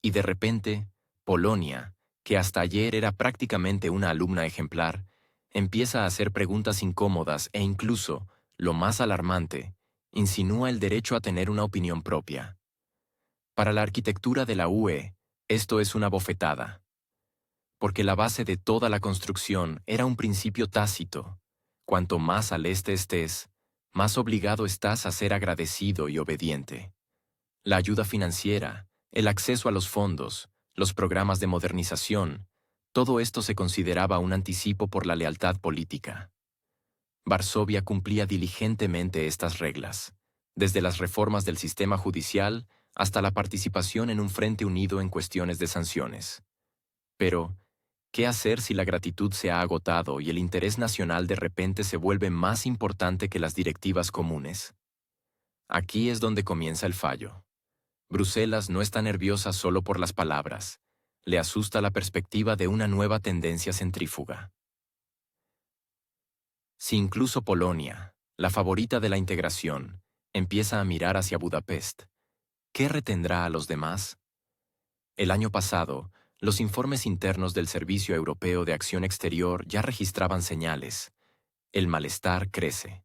Y de repente, Polonia, que hasta ayer era prácticamente una alumna ejemplar, empieza a hacer preguntas incómodas e incluso, lo más alarmante, insinúa el derecho a tener una opinión propia. Para la arquitectura de la UE, esto es una bofetada. Porque la base de toda la construcción era un principio tácito. Cuanto más al este estés, más obligado estás a ser agradecido y obediente. La ayuda financiera, el acceso a los fondos, los programas de modernización, todo esto se consideraba un anticipo por la lealtad política. Varsovia cumplía diligentemente estas reglas, desde las reformas del sistema judicial hasta la participación en un frente unido en cuestiones de sanciones. Pero, ¿qué hacer si la gratitud se ha agotado y el interés nacional de repente se vuelve más importante que las directivas comunes? Aquí es donde comienza el fallo. Bruselas no está nerviosa solo por las palabras. Le asusta la perspectiva de una nueva tendencia centrífuga. Si incluso Polonia, la favorita de la integración, empieza a mirar hacia Budapest, ¿qué retendrá a los demás? El año pasado, los informes internos del Servicio Europeo de Acción Exterior ya registraban señales. El malestar crece.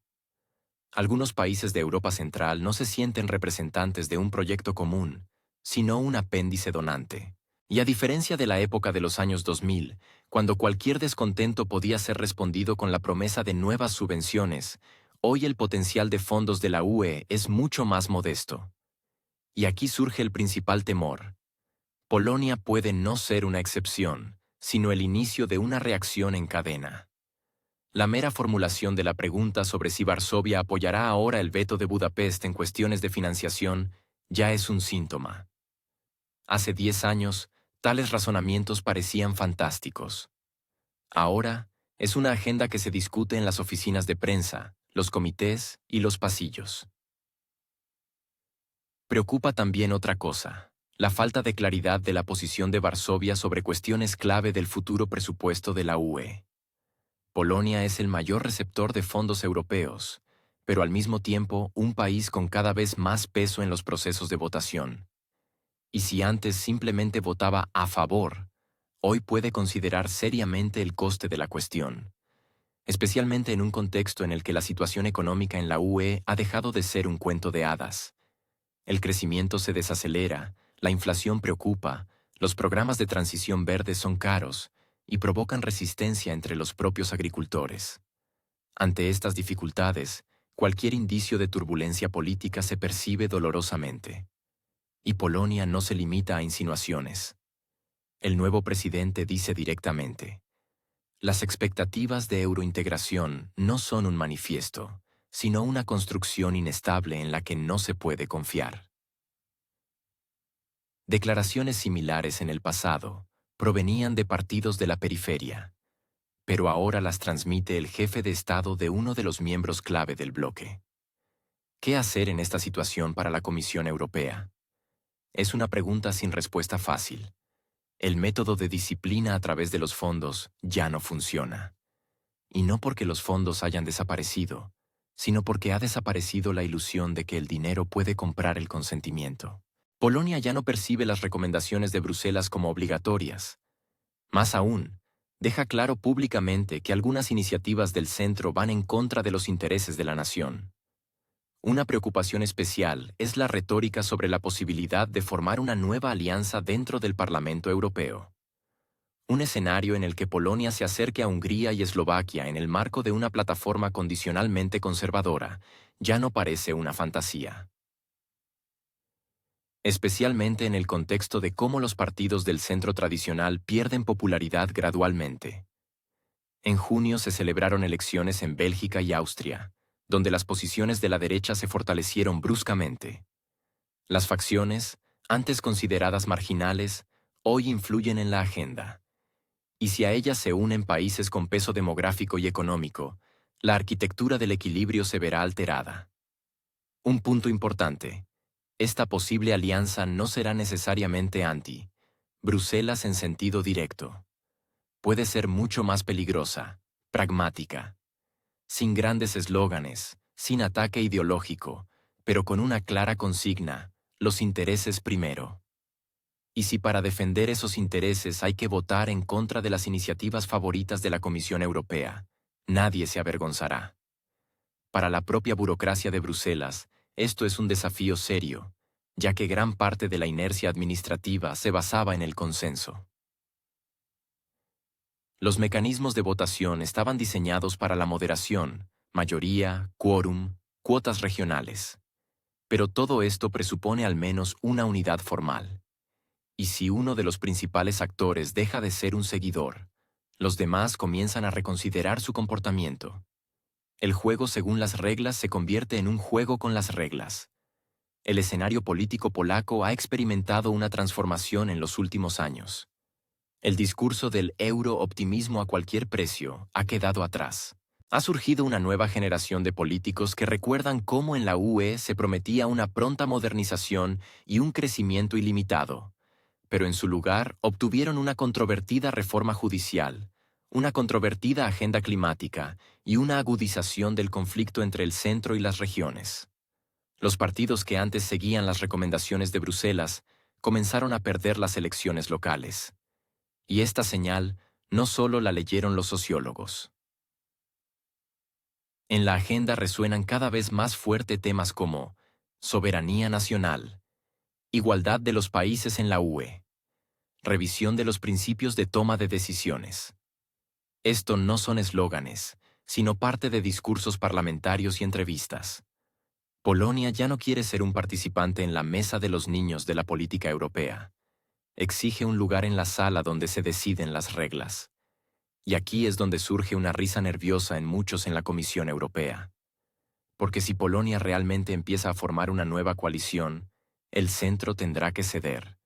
Algunos países de Europa Central no se sienten representantes de un proyecto común, sino un apéndice donante. Y a diferencia de la época de los años 2000, cuando cualquier descontento podía ser respondido con la promesa de nuevas subvenciones, hoy el potencial de fondos de la UE es mucho más modesto. Y aquí surge el principal temor. Polonia puede no ser una excepción, sino el inicio de una reacción en cadena. La mera formulación de la pregunta sobre si Varsovia apoyará ahora el veto de Budapest en cuestiones de financiación ya es un síntoma. Hace 10 años, tales razonamientos parecían fantásticos. Ahora, es una agenda que se discute en las oficinas de prensa, los comités y los pasillos. Preocupa también otra cosa, la falta de claridad de la posición de Varsovia sobre cuestiones clave del futuro presupuesto de la UE. Polonia es el mayor receptor de fondos europeos, pero al mismo tiempo un país con cada vez más peso en los procesos de votación. Y si antes simplemente votaba a favor, hoy puede considerar seriamente el coste de la cuestión, especialmente en un contexto en el que la situación económica en la UE ha dejado de ser un cuento de hadas. El crecimiento se desacelera, la inflación preocupa, los programas de transición verde son caros y provocan resistencia entre los propios agricultores. Ante estas dificultades, cualquier indicio de turbulencia política se percibe dolorosamente. Y Polonia no se limita a insinuaciones. El nuevo presidente dice directamente, Las expectativas de eurointegración no son un manifiesto, sino una construcción inestable en la que no se puede confiar. Declaraciones similares en el pasado provenían de partidos de la periferia, pero ahora las transmite el jefe de Estado de uno de los miembros clave del bloque. ¿Qué hacer en esta situación para la Comisión Europea? Es una pregunta sin respuesta fácil. El método de disciplina a través de los fondos ya no funciona. Y no porque los fondos hayan desaparecido, sino porque ha desaparecido la ilusión de que el dinero puede comprar el consentimiento. Polonia ya no percibe las recomendaciones de Bruselas como obligatorias. Más aún, deja claro públicamente que algunas iniciativas del centro van en contra de los intereses de la nación. Una preocupación especial es la retórica sobre la posibilidad de formar una nueva alianza dentro del Parlamento Europeo. Un escenario en el que Polonia se acerque a Hungría y Eslovaquia en el marco de una plataforma condicionalmente conservadora ya no parece una fantasía. Especialmente en el contexto de cómo los partidos del centro tradicional pierden popularidad gradualmente. En junio se celebraron elecciones en Bélgica y Austria, donde las posiciones de la derecha se fortalecieron bruscamente. Las facciones, antes consideradas marginales, hoy influyen en la agenda. Y si a ellas se unen países con peso demográfico y económico, la arquitectura del equilibrio se verá alterada. Un punto importante. Esta posible alianza no será necesariamente Bruselas en sentido directo. Puede ser mucho más peligrosa, pragmática, sin grandes eslóganes, sin ataque ideológico, pero con una clara consigna: los intereses primero. Y si para defender esos intereses hay que votar en contra de las iniciativas favoritas de la Comisión Europea, nadie se avergonzará. Para la propia burocracia de Bruselas, esto es un desafío serio, ya que gran parte de la inercia administrativa se basaba en el consenso. Los mecanismos de votación estaban diseñados para la moderación, mayoría, quórum, cuotas regionales. Pero todo esto presupone al menos una unidad formal. Y si uno de los principales actores deja de ser un seguidor, los demás comienzan a reconsiderar su comportamiento. El juego según las reglas se convierte en un juego con las reglas. El escenario político polaco ha experimentado una transformación en los últimos años. El discurso del euro-optimismo a cualquier precio ha quedado atrás. Ha surgido una nueva generación de políticos que recuerdan cómo en la UE se prometía una pronta modernización y un crecimiento ilimitado, pero en su lugar obtuvieron una controvertida reforma judicial, una controvertida agenda climática y una agudización del conflicto entre el centro y las regiones. Los partidos que antes seguían las recomendaciones de Bruselas comenzaron a perder las elecciones locales. Y esta señal no solo la leyeron los sociólogos. En la agenda resuenan cada vez más fuerte temas como soberanía nacional, igualdad de los países en la UE, revisión de los principios de toma de decisiones. Esto no son eslóganes, sino parte de discursos parlamentarios y entrevistas. Polonia ya no quiere ser un participante en la mesa de los niños de la política europea. Exige un lugar en la sala donde se deciden las reglas. Y aquí es donde surge una risa nerviosa en muchos en la Comisión Europea. Porque si Polonia realmente empieza a formar una nueva coalición, el centro tendrá que ceder.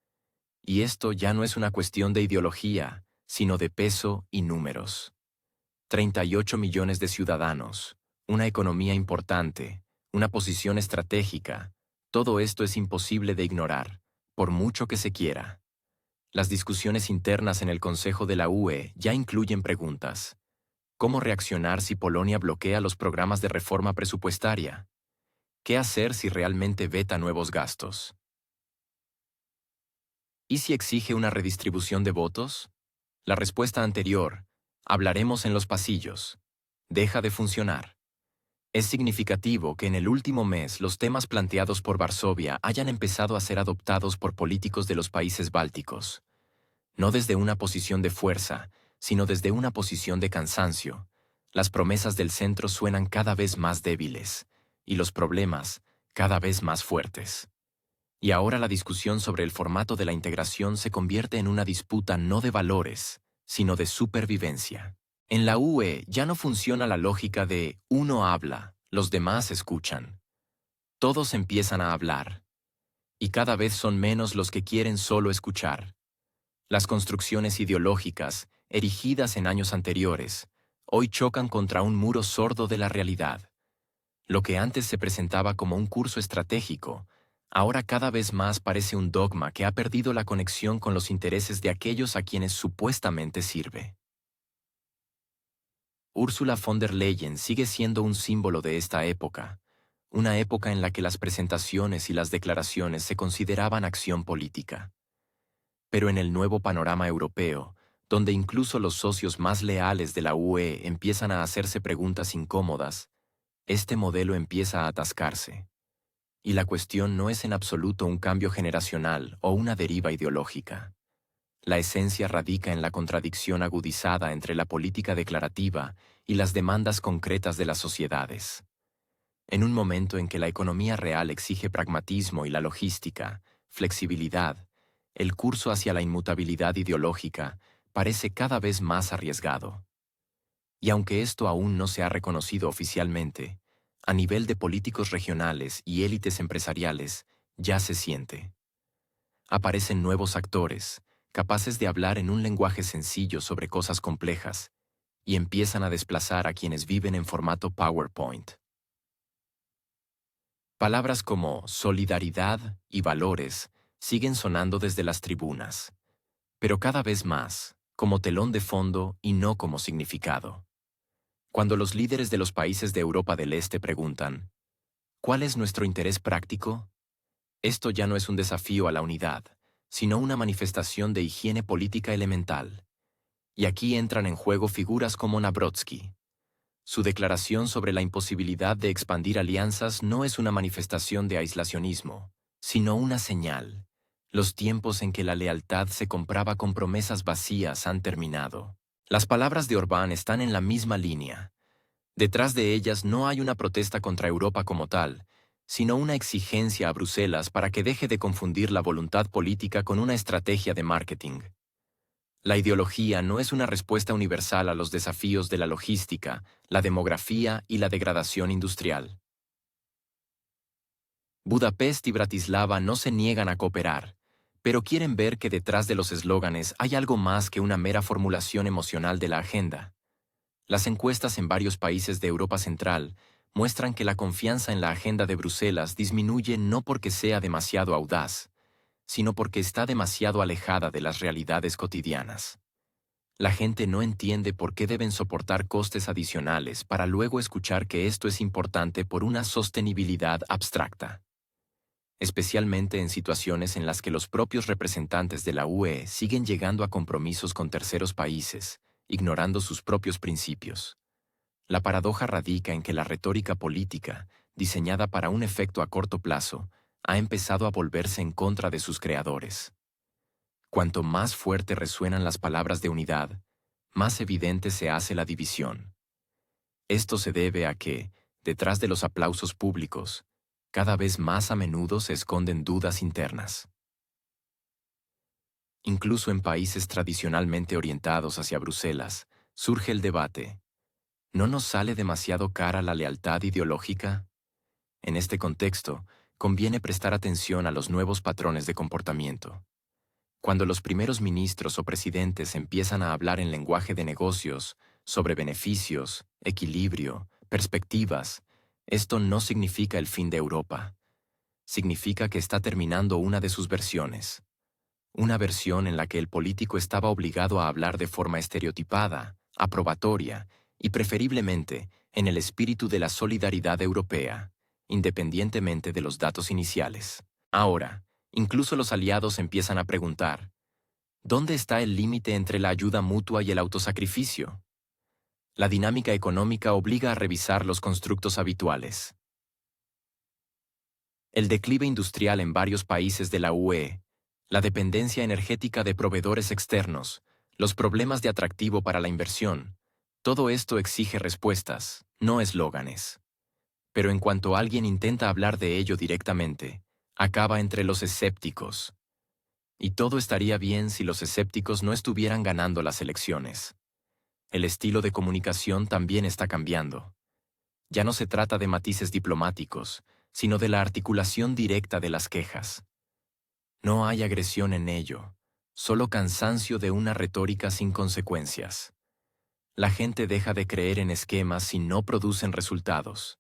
Y esto ya no es una cuestión de ideología, sino de peso y números. 38 millones de ciudadanos, una economía importante, una posición estratégica, todo esto es imposible de ignorar, por mucho que se quiera. Las discusiones internas en el Consejo de la UE ya incluyen preguntas. ¿Cómo reaccionar si Polonia bloquea los programas de reforma presupuestaria? ¿Qué hacer si realmente veta nuevos gastos? ¿Y si exige una redistribución de votos? La respuesta anterior, hablaremos en los pasillos, deja de funcionar. Es significativo que en el último mes los temas planteados por Varsovia hayan empezado a ser adoptados por políticos de los países bálticos. No desde una posición de fuerza, sino desde una posición de cansancio. Las promesas del centro suenan cada vez más débiles, y los problemas cada vez más fuertes. Y ahora la discusión sobre el formato de la integración se convierte en una disputa no de valores, sino de supervivencia. En la UE ya no funciona la lógica de uno habla, los demás escuchan. Todos empiezan a hablar, y cada vez son menos los que quieren solo escuchar. Las construcciones ideológicas, erigidas en años anteriores, hoy chocan contra un muro sordo de la realidad. Lo que antes se presentaba como un curso estratégico, ahora cada vez más parece un dogma que ha perdido la conexión con los intereses de aquellos a quienes supuestamente sirve. Ursula von der Leyen sigue siendo un símbolo de esta época, una época en la que las presentaciones y las declaraciones se consideraban acción política. Pero en el nuevo panorama europeo, donde incluso los socios más leales de la UE empiezan a hacerse preguntas incómodas, este modelo empieza a atascarse. Y la cuestión no es en absoluto un cambio generacional o una deriva ideológica. La esencia radica en la contradicción agudizada entre la política declarativa y las demandas concretas de las sociedades. En un momento en que la economía real exige pragmatismo y la logística, flexibilidad, el curso hacia la inmutabilidad ideológica parece cada vez más arriesgado. Y aunque esto aún no se ha reconocido oficialmente, a nivel de políticos regionales y élites empresariales, ya se siente. Aparecen nuevos actores, capaces de hablar en un lenguaje sencillo sobre cosas complejas, y empiezan a desplazar a quienes viven en formato PowerPoint. Palabras como solidaridad y valores siguen sonando desde las tribunas, pero cada vez más, como telón de fondo y no como significado. Cuando los líderes de los países de Europa del Este preguntan, ¿cuál es nuestro interés práctico? Esto ya no es un desafío a la unidad, sino una manifestación de higiene política elemental. Y aquí entran en juego figuras como Nabrodsky. Su declaración sobre la imposibilidad de expandir alianzas no es una manifestación de aislacionismo, sino una señal. Los tiempos en que la lealtad se compraba con promesas vacías han terminado. Las palabras de Orbán están en la misma línea. Detrás de ellas no hay una protesta contra Europa como tal, sino una exigencia a Bruselas para que deje de confundir la voluntad política con una estrategia de marketing. La ideología no es una respuesta universal a los desafíos de la logística, la demografía y la degradación industrial. Budapest y Bratislava no se niegan a cooperar, pero quieren ver que detrás de los eslóganes hay algo más que una mera formulación emocional de la agenda. Las encuestas en varios países de Europa Central muestran que la confianza en la agenda de Bruselas disminuye no porque sea demasiado audaz, sino porque está demasiado alejada de las realidades cotidianas. La gente no entiende por qué deben soportar costes adicionales para luego escuchar que esto es importante por una sostenibilidad abstracta. Especialmente en situaciones en las que los propios representantes de la UE siguen llegando a compromisos con terceros países, ignorando sus propios principios. La paradoja radica en que la retórica política, diseñada para un efecto a corto plazo, ha empezado a volverse en contra de sus creadores. Cuanto más fuerte resuenan las palabras de unidad, más evidente se hace la división. Esto se debe a que, detrás de los aplausos públicos, cada vez más a menudo se esconden dudas internas. Incluso en países tradicionalmente orientados hacia Bruselas, surge el debate. ¿No nos sale demasiado cara la lealtad ideológica? En este contexto, conviene prestar atención a los nuevos patrones de comportamiento. Cuando los primeros ministros o presidentes empiezan a hablar en lenguaje de negocios, sobre beneficios, equilibrio, perspectivas, esto no significa el fin de Europa. Significa que está terminando una de sus versiones. Una versión en la que el político estaba obligado a hablar de forma estereotipada, aprobatoria y preferiblemente en el espíritu de la solidaridad europea, independientemente de los datos iniciales. Ahora, incluso los aliados empiezan a preguntar, ¿dónde está el límite entre la ayuda mutua y el autosacrificio? La dinámica económica obliga a revisar los constructos habituales. El declive industrial en varios países de la UE, la dependencia energética de proveedores externos, los problemas de atractivo para la inversión, todo esto exige respuestas, no eslóganes. Pero en cuanto alguien intenta hablar de ello directamente, acaba entre los escépticos. Y todo estaría bien si los escépticos no estuvieran ganando las elecciones. El estilo de comunicación también está cambiando. Ya no se trata de matices diplomáticos, sino de la articulación directa de las quejas. No hay agresión en ello, solo cansancio de una retórica sin consecuencias. La gente deja de creer en esquemas si no producen resultados.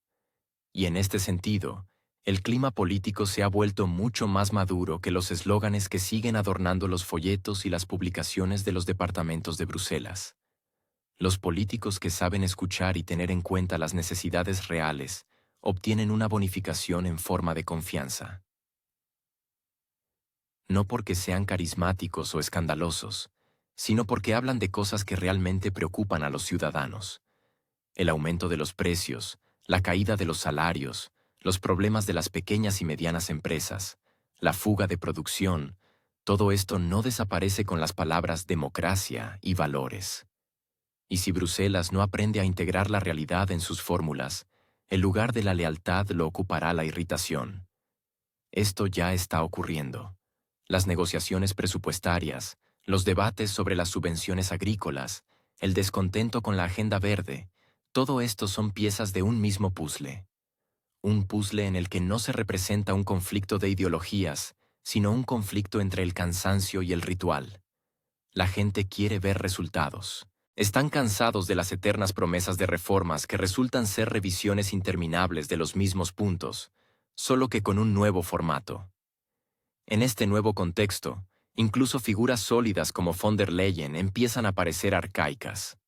Y en este sentido, el clima político se ha vuelto mucho más maduro que los eslóganes que siguen adornando los folletos y las publicaciones de los departamentos de Bruselas. Los políticos que saben escuchar y tener en cuenta las necesidades reales obtienen una bonificación en forma de confianza. No porque sean carismáticos o escandalosos, sino porque hablan de cosas que realmente preocupan a los ciudadanos. El aumento de los precios, la caída de los salarios, los problemas de las pequeñas y medianas empresas, la fuga de producción, todo esto no desaparece con las palabras democracia y valores. Y si Bruselas no aprende a integrar la realidad en sus fórmulas, el lugar de la lealtad lo ocupará la irritación. Esto ya está ocurriendo. Las negociaciones presupuestarias, los debates sobre las subvenciones agrícolas, el descontento con la agenda verde, todo esto son piezas de un mismo puzzle. Un puzzle en el que no se representa un conflicto de ideologías, sino un conflicto entre el cansancio y el ritual. La gente quiere ver resultados. Están cansados de las eternas promesas de reformas que resultan ser revisiones interminables de los mismos puntos, solo que con un nuevo formato. En este nuevo contexto, incluso figuras sólidas como von der Leyen empiezan a parecer arcaicas.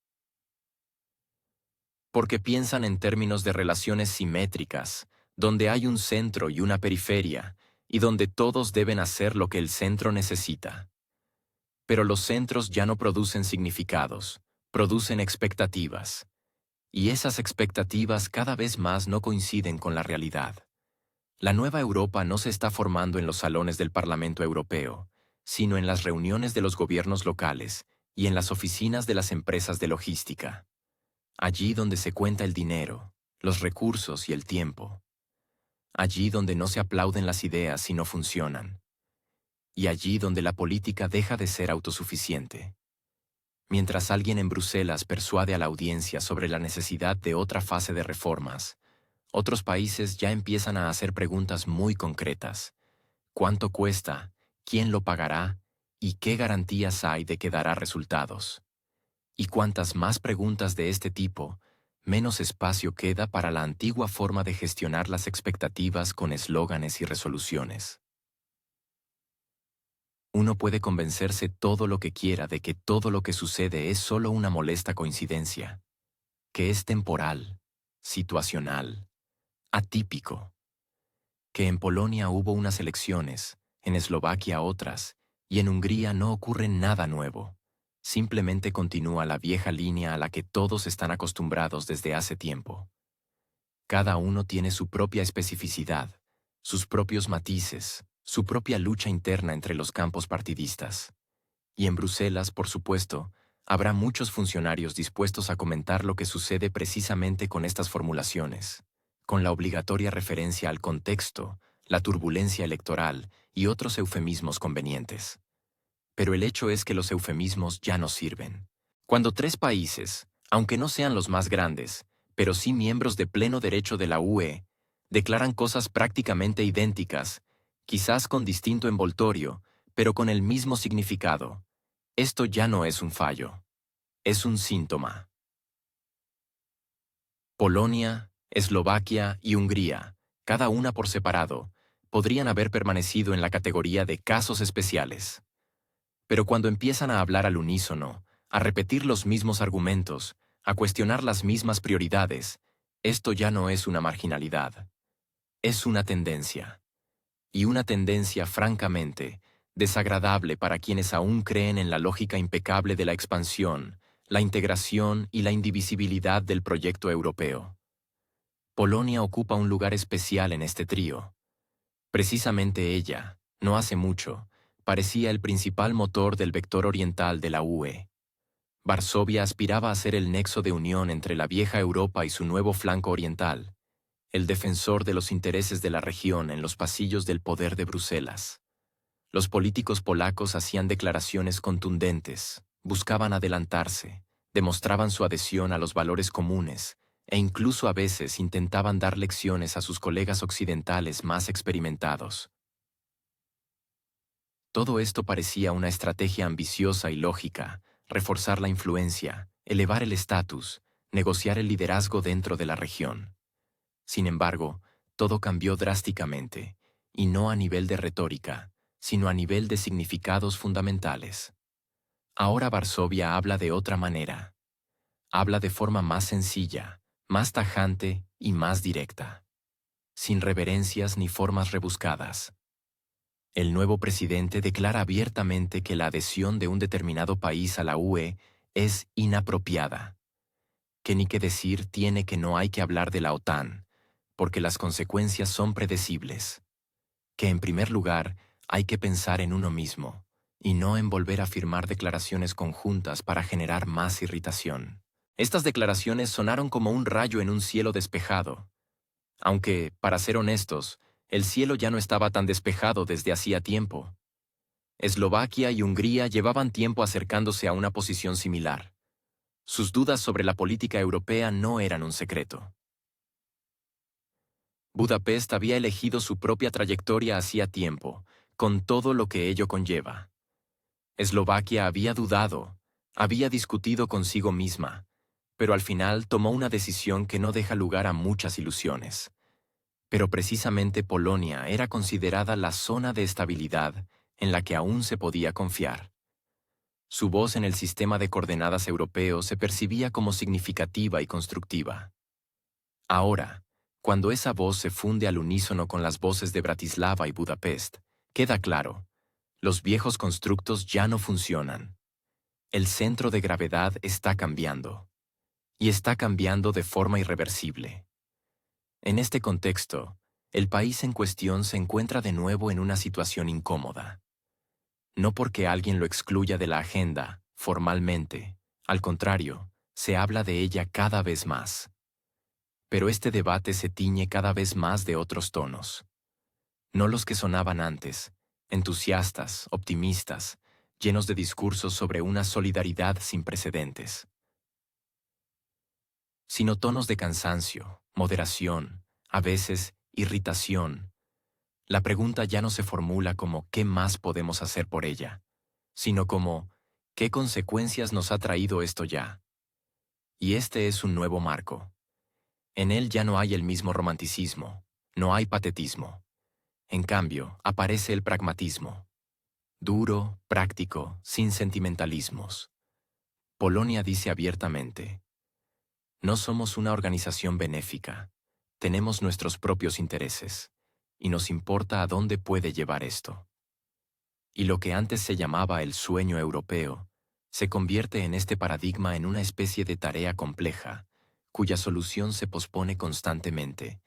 Porque piensan en términos de relaciones simétricas, donde hay un centro y una periferia, y donde todos deben hacer lo que el centro necesita. Pero los centros ya no producen significados, producen expectativas. Y esas expectativas cada vez más no coinciden con la realidad. La nueva Europa no se está formando en los salones del Parlamento Europeo, sino en las reuniones de los gobiernos locales y en las oficinas de las empresas de logística. Allí donde se cuenta el dinero, los recursos y el tiempo. Allí donde no se aplauden las ideas si no funcionan. Y allí donde la política deja de ser autosuficiente. Mientras alguien en Bruselas persuade a la audiencia sobre la necesidad de otra fase de reformas, otros países ya empiezan a hacer preguntas muy concretas. ¿Cuánto cuesta? ¿Quién lo pagará? ¿Y qué garantías hay de que dará resultados? Y cuantas más preguntas de este tipo, menos espacio queda para la antigua forma de gestionar las expectativas con eslóganes y resoluciones. Uno puede convencerse todo lo que quiera de que todo lo que sucede es solo una molesta coincidencia, que es temporal, situacional, atípico, que en Polonia hubo unas elecciones, en Eslovaquia otras, y en Hungría no ocurre nada nuevo. Simplemente continúa la vieja línea a la que todos están acostumbrados desde hace tiempo. Cada uno tiene su propia especificidad, sus propios matices, su propia lucha interna entre los campos partidistas. Y en Bruselas, por supuesto, habrá muchos funcionarios dispuestos a comentar lo que sucede precisamente con estas formulaciones, con la obligatoria referencia al contexto, la turbulencia electoral y otros eufemismos convenientes. Pero el hecho es que los eufemismos ya no sirven. Cuando tres países, aunque no sean los más grandes, pero sí miembros de pleno derecho de la UE, declaran cosas prácticamente idénticas, quizás con distinto envoltorio, pero con el mismo significado, esto ya no es un fallo, es un síntoma. Polonia, Eslovaquia y Hungría, cada una por separado, podrían haber permanecido en la categoría de casos especiales. Pero cuando empiezan a hablar al unísono, a repetir los mismos argumentos, a cuestionar las mismas prioridades, esto ya no es una marginalidad. Es una tendencia. Y una tendencia, francamente, desagradable para quienes aún creen en la lógica impecable de la expansión, la integración y la indivisibilidad del proyecto europeo. Polonia ocupa un lugar especial en este trío. Precisamente ella, no hace mucho, parecía el principal motor del vector oriental de la UE. Varsovia aspiraba a ser el nexo de unión entre la vieja Europa y su nuevo flanco oriental, el defensor de los intereses de la región en los pasillos del poder de Bruselas. Los políticos polacos hacían declaraciones contundentes, buscaban adelantarse, demostraban su adhesión a los valores comunes e incluso a veces intentaban dar lecciones a sus colegas occidentales más experimentados. Todo esto parecía una estrategia ambiciosa y lógica: reforzar la influencia, elevar el estatus, negociar el liderazgo dentro de la región. Sin embargo, todo cambió drásticamente, y no a nivel de retórica, sino a nivel de significados fundamentales. Ahora Varsovia habla de otra manera. Habla de forma más sencilla, más tajante y más directa, sin reverencias ni formas rebuscadas. El nuevo presidente declara abiertamente que la adhesión de un determinado país a la UE es inapropiada, que ni que decir tiene que no hay que hablar de la OTAN, porque las consecuencias son predecibles, que en primer lugar hay que pensar en uno mismo, y no en volver a firmar declaraciones conjuntas para generar más irritación. Estas declaraciones sonaron como un rayo en un cielo despejado, aunque, para ser honestos, el cielo ya no estaba tan despejado desde hacía tiempo. Eslovaquia y Hungría llevaban tiempo acercándose a una posición similar. Sus dudas sobre la política europea no eran un secreto. Budapest había elegido su propia trayectoria hacía tiempo, con todo lo que ello conlleva. Eslovaquia había dudado, había discutido consigo misma, pero al final tomó una decisión que no deja lugar a muchas ilusiones. Pero precisamente Polonia era considerada la zona de estabilidad en la que aún se podía confiar. Su voz en el sistema de coordenadas europeo se percibía como significativa y constructiva. Ahora, cuando esa voz se funde al unísono con las voces de Bratislava y Budapest, queda claro: los viejos constructos ya no funcionan. El centro de gravedad está cambiando. Y está cambiando de forma irreversible. En este contexto, el país en cuestión se encuentra de nuevo en una situación incómoda. No porque alguien lo excluya de la agenda, formalmente, al contrario, se habla de ella cada vez más. Pero este debate se tiñe cada vez más de otros tonos. No los que sonaban antes, entusiastas, optimistas, llenos de discursos sobre una solidaridad sin precedentes, sino tonos de cansancio, moderación, a veces irritación. La pregunta ya no se formula como ¿qué más podemos hacer por ella?, sino como ¿qué consecuencias nos ha traído esto ya? Y este es un nuevo marco. En él ya no hay el mismo romanticismo, no hay patetismo. En cambio, aparece el pragmatismo. Duro, práctico, sin sentimentalismos. Polonia dice abiertamente: no somos una organización benéfica, tenemos nuestros propios intereses, y nos importa a dónde puede llevar esto. Y lo que antes se llamaba el sueño europeo, se convierte en este paradigma en una especie de tarea compleja, cuya solución se pospone constantemente,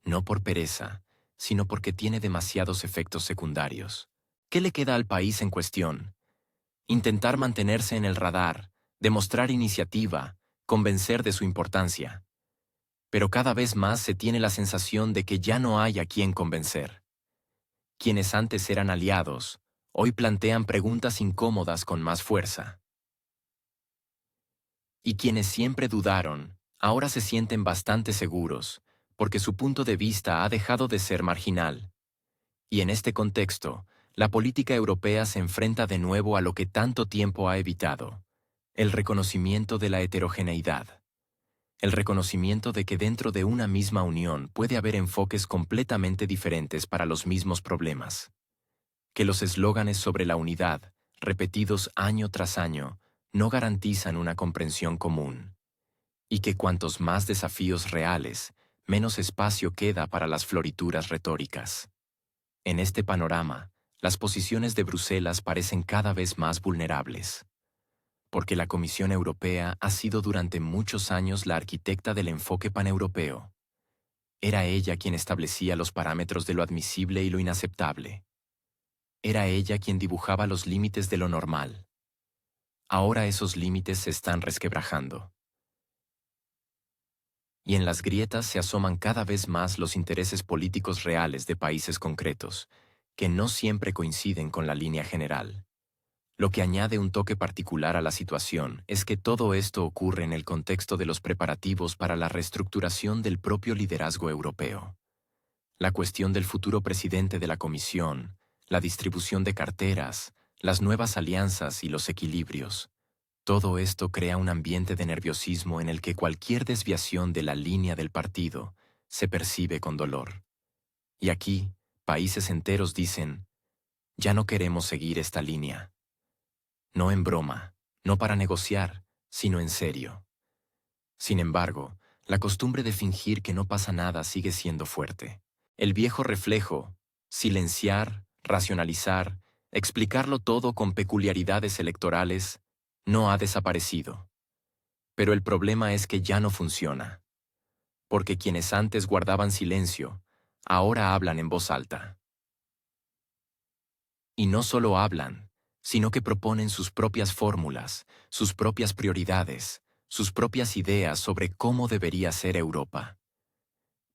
no por pereza, sino porque tiene demasiados efectos secundarios. ¿Qué le queda al país en cuestión? Intentar mantenerse en el radar, demostrar iniciativa, convencer de su importancia. Pero cada vez más se tiene la sensación de que ya no hay a quien convencer. Quienes antes eran aliados, hoy plantean preguntas incómodas con más fuerza. Y quienes siempre dudaron, ahora se sienten bastante seguros, porque su punto de vista ha dejado de ser marginal. Y en este contexto, la política europea se enfrenta de nuevo a lo que tanto tiempo ha evitado: el reconocimiento de la heterogeneidad. El reconocimiento de que dentro de una misma unión puede haber enfoques completamente diferentes para los mismos problemas. Que los eslóganes sobre la unidad, repetidos año tras año, no garantizan una comprensión común. Y que cuantos más desafíos reales, menos espacio queda para las florituras retóricas. En este panorama, las posiciones de Bruselas parecen cada vez más vulnerables. Porque la Comisión Europea ha sido durante muchos años la arquitecta del enfoque paneuropeo. Era ella quien establecía los parámetros de lo admisible y lo inaceptable. Era ella quien dibujaba los límites de lo normal. Ahora esos límites se están resquebrajando. Y en las grietas se asoman cada vez más los intereses políticos reales de países concretos, que no siempre coinciden con la línea general. Lo que añade un toque particular a la situación es que todo esto ocurre en el contexto de los preparativos para la reestructuración del propio liderazgo europeo. La cuestión del futuro presidente de la Comisión, la distribución de carteras, las nuevas alianzas y los equilibrios. Todo esto crea un ambiente de nerviosismo en el que cualquier desviación de la línea del partido se percibe con dolor. Y aquí, países enteros dicen, ya no queremos seguir esta línea. No en broma, no para negociar, sino en serio. Sin embargo, la costumbre de fingir que no pasa nada sigue siendo fuerte. El viejo reflejo, silenciar, racionalizar, explicarlo todo con peculiaridades electorales, no ha desaparecido. Pero el problema es que ya no funciona, porque quienes antes guardaban silencio, ahora hablan en voz alta. Y no solo hablan, sino que proponen sus propias fórmulas, sus propias prioridades, sus propias ideas sobre cómo debería ser Europa.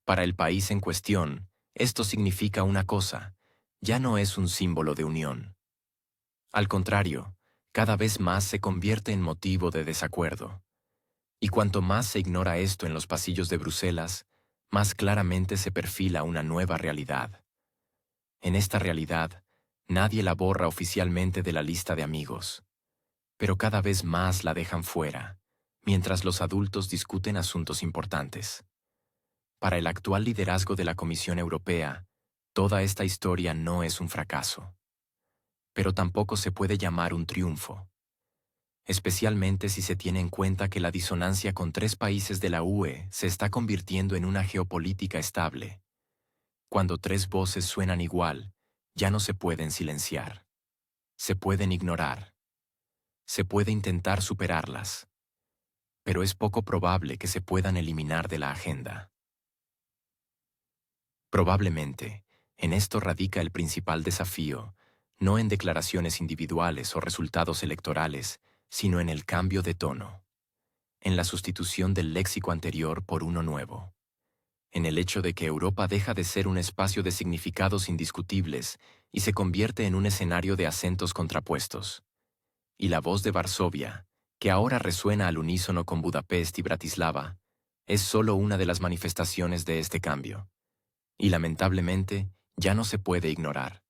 Para el país en cuestión, esto significa una cosa, ya no es un símbolo de unión. Al contrario, cada vez más se convierte en motivo de desacuerdo. Y cuanto más se ignora esto en los pasillos de Bruselas, más claramente se perfila una nueva realidad. En esta realidad, nadie la borra oficialmente de la lista de amigos, pero cada vez más la dejan fuera, mientras los adultos discuten asuntos importantes. Para el actual liderazgo de la Comisión Europea, toda esta historia no es un fracaso, pero tampoco se puede llamar un triunfo, especialmente si se tiene en cuenta que la disonancia con 3 países de la UE se está convirtiendo en una geopolítica estable. Cuando 3 voces suenan igual, ya no se pueden silenciar. Se pueden ignorar. Se puede intentar superarlas. Pero es poco probable que se puedan eliminar de la agenda. Probablemente, en esto radica el principal desafío, no en declaraciones individuales o resultados electorales, sino en el cambio de tono, en la sustitución del léxico anterior por uno nuevo, en el hecho de que Europa deja de ser un espacio de significados indiscutibles y se convierte en un escenario de acentos contrapuestos. Y la voz de Varsovia, que ahora resuena al unísono con Budapest y Bratislava, es solo una de las manifestaciones de este cambio. Y lamentablemente, ya no se puede ignorar.